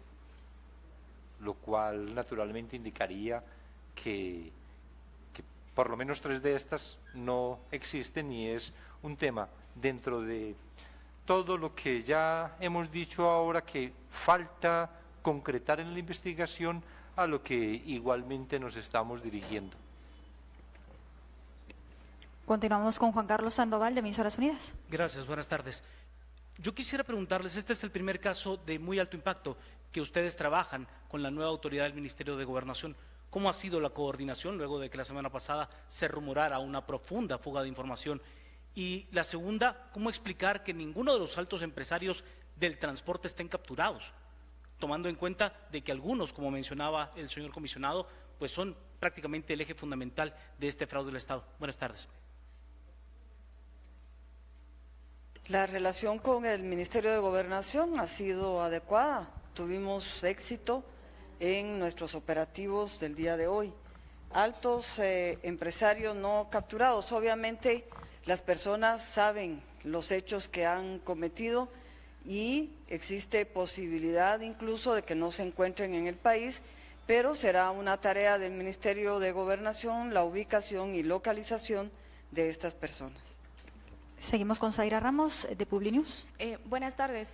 lo cual naturalmente indicaría que por lo menos 3 de estas no existen, y es un tema dentro de todo lo que ya hemos dicho ahora que falta concretar en la investigación, a lo que igualmente nos estamos dirigiendo. Continuamos con Juan Carlos Sandoval, de Emisoras Unidas. Gracias, buenas tardes. Yo quisiera preguntarles, este es el primer caso de muy alto impacto que ustedes trabajan con la nueva autoridad del Ministerio de Gobernación. ¿Cómo ha sido la coordinación luego de que la semana pasada se rumorara una profunda fuga de información? Y la segunda, ¿cómo explicar que ninguno de los altos empresarios del transporte estén capturados? Tomando en cuenta de que algunos, como mencionaba el señor comisionado, pues son prácticamente el eje fundamental de este fraude del Estado. Buenas tardes. La relación con el Ministerio de Gobernación ha sido adecuada. Tuvimos éxito en nuestros operativos del día de hoy. Altos empresarios no capturados. Obviamente las personas saben los hechos que han cometido y existe posibilidad incluso de que no se encuentren en el país, pero será una tarea del Ministerio de Gobernación la ubicación y localización de estas personas. Seguimos con Zaira Ramos, de Publinews. Buenas tardes.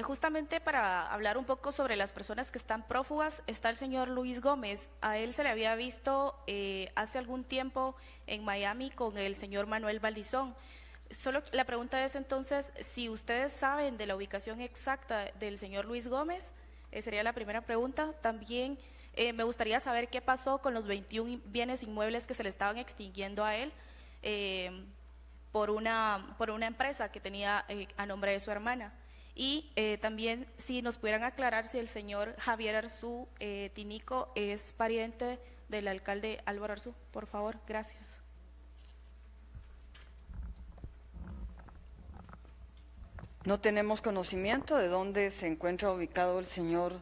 Justamente para hablar un poco sobre las personas que están prófugas, está el señor Luis Gómez. A él se le había visto hace algún tiempo en Miami con el señor Manuel Valdizón. Solo la pregunta es entonces, si ustedes saben de la ubicación exacta del señor Luis Gómez, sería la primera pregunta. También me gustaría saber qué pasó con los 21 bienes inmuebles que se le estaban extinguiendo a él por una empresa que tenía a nombre de su hermana. Y también si nos pudieran aclarar si el señor Javier Arzú Tinoco es pariente del alcalde Álvaro Arzú, por favor, gracias. No tenemos conocimiento de dónde se encuentra ubicado el señor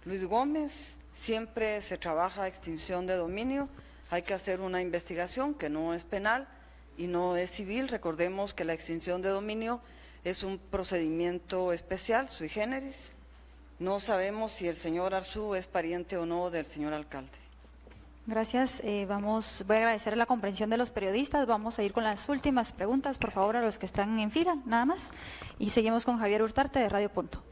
Luis Gómez, siempre se trabaja a extinción de dominio, hay que hacer una investigación que no es penal y no es civil. Recordemos que la extinción de dominio es un procedimiento especial, sui generis. No sabemos si el señor Arzú es pariente o no del señor alcalde. Gracias. Voy a agradecer la comprensión de los periodistas. Vamos a ir con las últimas preguntas, por favor, a los que están en fila, nada más. Y seguimos con Javier Hurtarte de Radio Punto.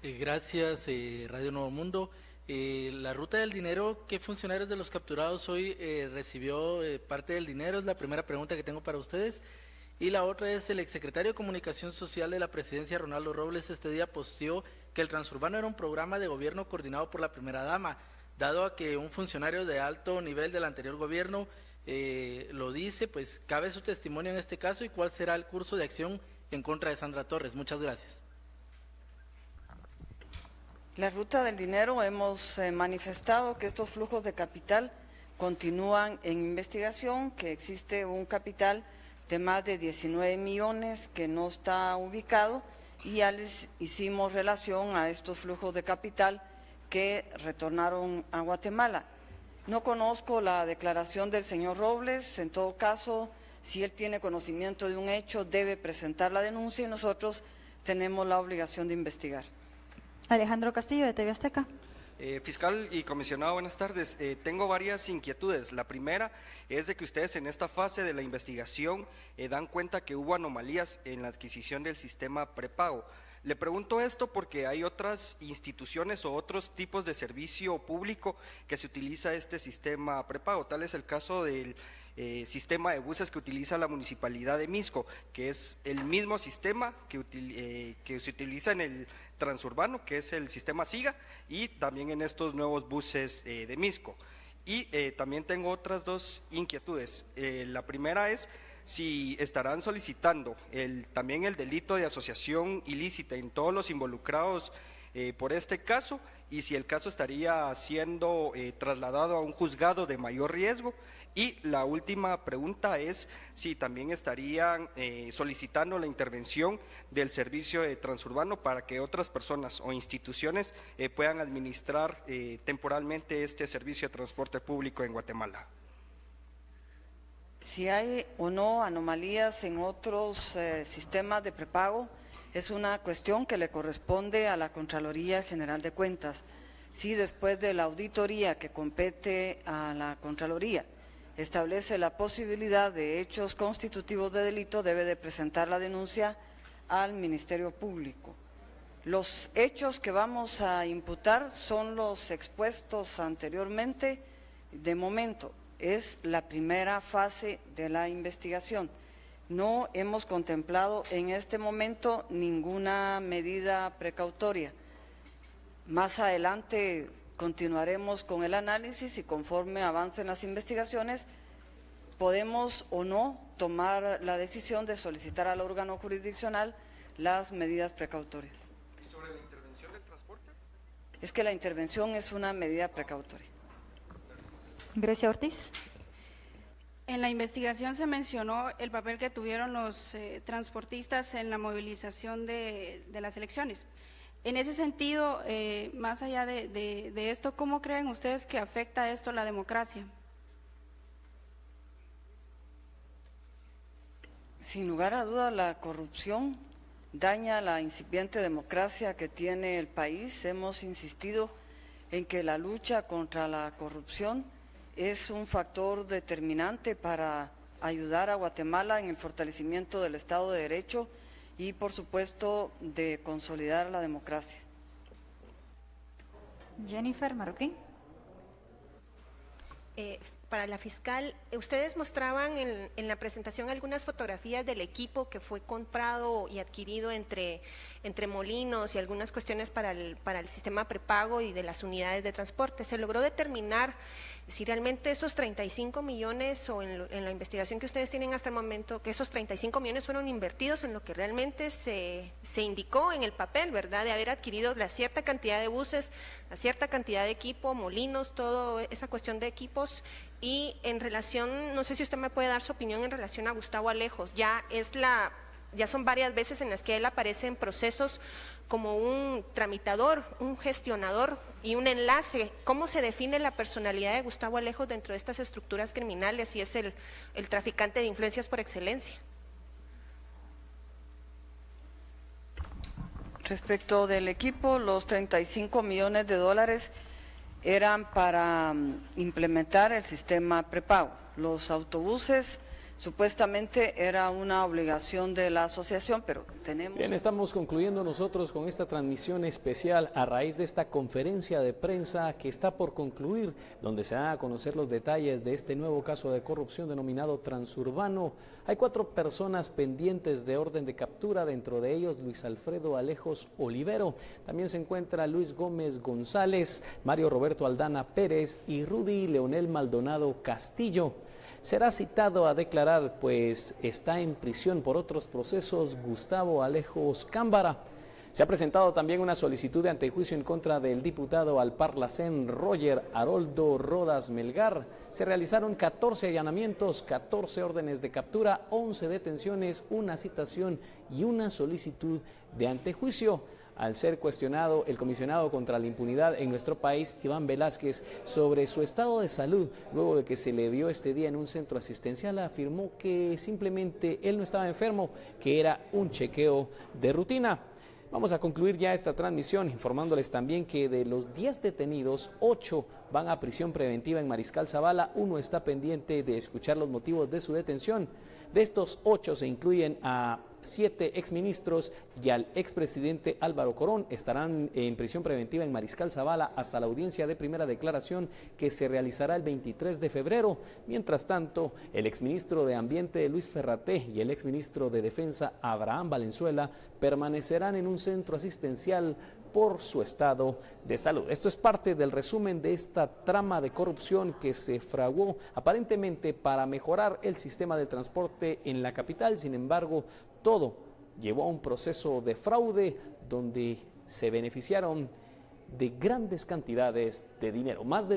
Gracias, Radio Nuevo Mundo. La ruta del dinero, ¿qué funcionarios de los capturados hoy recibió parte del dinero? Es la primera pregunta que tengo para ustedes. Y la otra es, el exsecretario de Comunicación Social de la Presidencia, Ronaldo Robles, este día posteó que el Transurbano era un programa de gobierno coordinado por la primera dama. Dado a que un funcionario de alto nivel del anterior gobierno lo dice, pues cabe su testimonio en este caso y cuál será el curso de acción en contra de Sandra Torres. Muchas gracias. La ruta del dinero, hemos manifestado que estos flujos de capital continúan en investigación, que existe un capital de más de 19 millones que no está ubicado y ya les hicimos relación a estos flujos de capital que retornaron a Guatemala. No conozco la declaración del señor Robles, en todo caso, si él tiene conocimiento de un hecho, debe presentar la denuncia y nosotros tenemos la obligación de investigar. Alejandro Castillo, de TV Azteca. Fiscal y comisionado, buenas tardes. Tengo varias inquietudes. La primera es de que ustedes en esta fase de la investigación dan cuenta que hubo anomalías en la adquisición del sistema prepago. Le pregunto esto porque hay otras instituciones o otros tipos de servicio público que se utiliza este sistema prepago. Tal es el caso del sistema de buses que utiliza la Municipalidad de Misco, que es el mismo sistema que se utiliza en el Transurbano, que es el sistema SIGA, y también en estos nuevos buses de Misco. Y también tengo otras dos inquietudes. La primera es si estarán solicitando también el delito de asociación ilícita en todos los involucrados por este caso, y si el caso estaría siendo trasladado a un juzgado de mayor riesgo. Y la última pregunta es si también estarían solicitando la intervención del servicio de Transurbano para que otras personas o instituciones puedan administrar temporalmente este servicio de transporte público en Guatemala. Si hay o no anomalías en otros sistemas de prepago, es una cuestión que le corresponde a la Contraloría General de Cuentas. Si después de la auditoría que compete a la Contraloría establece la posibilidad de hechos constitutivos de delito, debe de presentar la denuncia al Ministerio Público. Los hechos que vamos a imputar son los expuestos anteriormente. De momento, es la primera fase de la investigación. No hemos contemplado en este momento ninguna medida precautoria. Más adelante continuaremos con el análisis y conforme avancen las investigaciones podemos o no tomar la decisión de solicitar al órgano jurisdiccional las medidas precautorias. ¿Y sobre la intervención del transporte? Es que la intervención es una medida precautoria. Grecia Ortiz. En la investigación se mencionó el papel que tuvieron los transportistas en la movilización de las elecciones. En ese sentido, más allá de esto, ¿cómo creen ustedes que afecta esto a la democracia? Sin lugar a dudas, la corrupción daña la incipiente democracia que tiene el país. Hemos insistido en que la lucha contra la corrupción es un factor determinante para ayudar a Guatemala en el fortalecimiento del Estado de Derecho y, por supuesto, de consolidar la democracia. Jennifer Marroquín. Para la fiscal, ustedes mostraban en la presentación algunas fotografías del equipo que fue comprado y adquirido entre molinos y algunas cuestiones para el sistema prepago y de las unidades de transporte. ¿Se logró determinar si realmente esos 35 millones o en la investigación que ustedes tienen hasta el momento, que esos 35 millones fueron invertidos en lo que realmente se indicó en el papel, ¿verdad? De haber adquirido la cierta cantidad de buses, la cierta cantidad de equipo, molinos, toda esa cuestión de equipos. Y en relación, no sé si usted me puede dar su opinión en relación a Gustavo Alejos, ya es la ya son varias veces en las que él aparece en procesos como un tramitador, un gestionador y un enlace. ¿Cómo se define la personalidad de Gustavo Alejos dentro de estas estructuras criminales y es el traficante de influencias por excelencia? Respecto del equipo, los 35 millones de dólares eran para implementar el sistema prepago. Los autobuses supuestamente era una obligación de la asociación, pero tenemos... Bien, estamos concluyendo nosotros con esta transmisión especial a raíz de esta conferencia de prensa que está por concluir, donde se van a conocer los detalles de este nuevo caso de corrupción denominado Transurbano. Hay 4 personas pendientes de orden de captura, dentro de ellos Luis Alfredo Alejos Olivero. También se encuentra Luis Gómez González, Mario Roberto Aldana Pérez y Rudy Leonel Maldonado Castillo. Será citado a declarar, pues está en prisión por otros procesos, Gustavo Alejos Cámbara. Se ha presentado también una solicitud de antejuicio en contra del diputado al Parlacén Roger Haroldo Rodas Melgar. Se realizaron 14 allanamientos, 14 órdenes de captura, 11 detenciones, una citación y una solicitud de antejuicio. Al ser cuestionado el comisionado contra la impunidad en nuestro país, Iván Velázquez, sobre su estado de salud, luego de que se le vio este día en un centro asistencial, afirmó que simplemente él no estaba enfermo, que era un chequeo de rutina. Vamos a concluir ya esta transmisión informándoles también que de los 10 detenidos, 8 van a prisión preventiva en Mariscal Zavala, 1 está pendiente de escuchar los motivos de su detención. De estos 8 se incluyen a 7 exministros y al expresidente Álvaro Corón. Estarán en prisión preventiva en Mariscal Zavala hasta la audiencia de primera declaración que se realizará el 23 de febrero. Mientras tanto, el exministro de Ambiente Luis Ferraté y el exministro de Defensa Abraham Valenzuela permanecerán en un centro asistencial por su estado de salud. Esto es parte del resumen de esta trama de corrupción que se fraguó aparentemente para mejorar el sistema de transporte en la capital. Sin embargo, todo llevó a un proceso de fraude donde se beneficiaron de grandes cantidades de dinero. Más de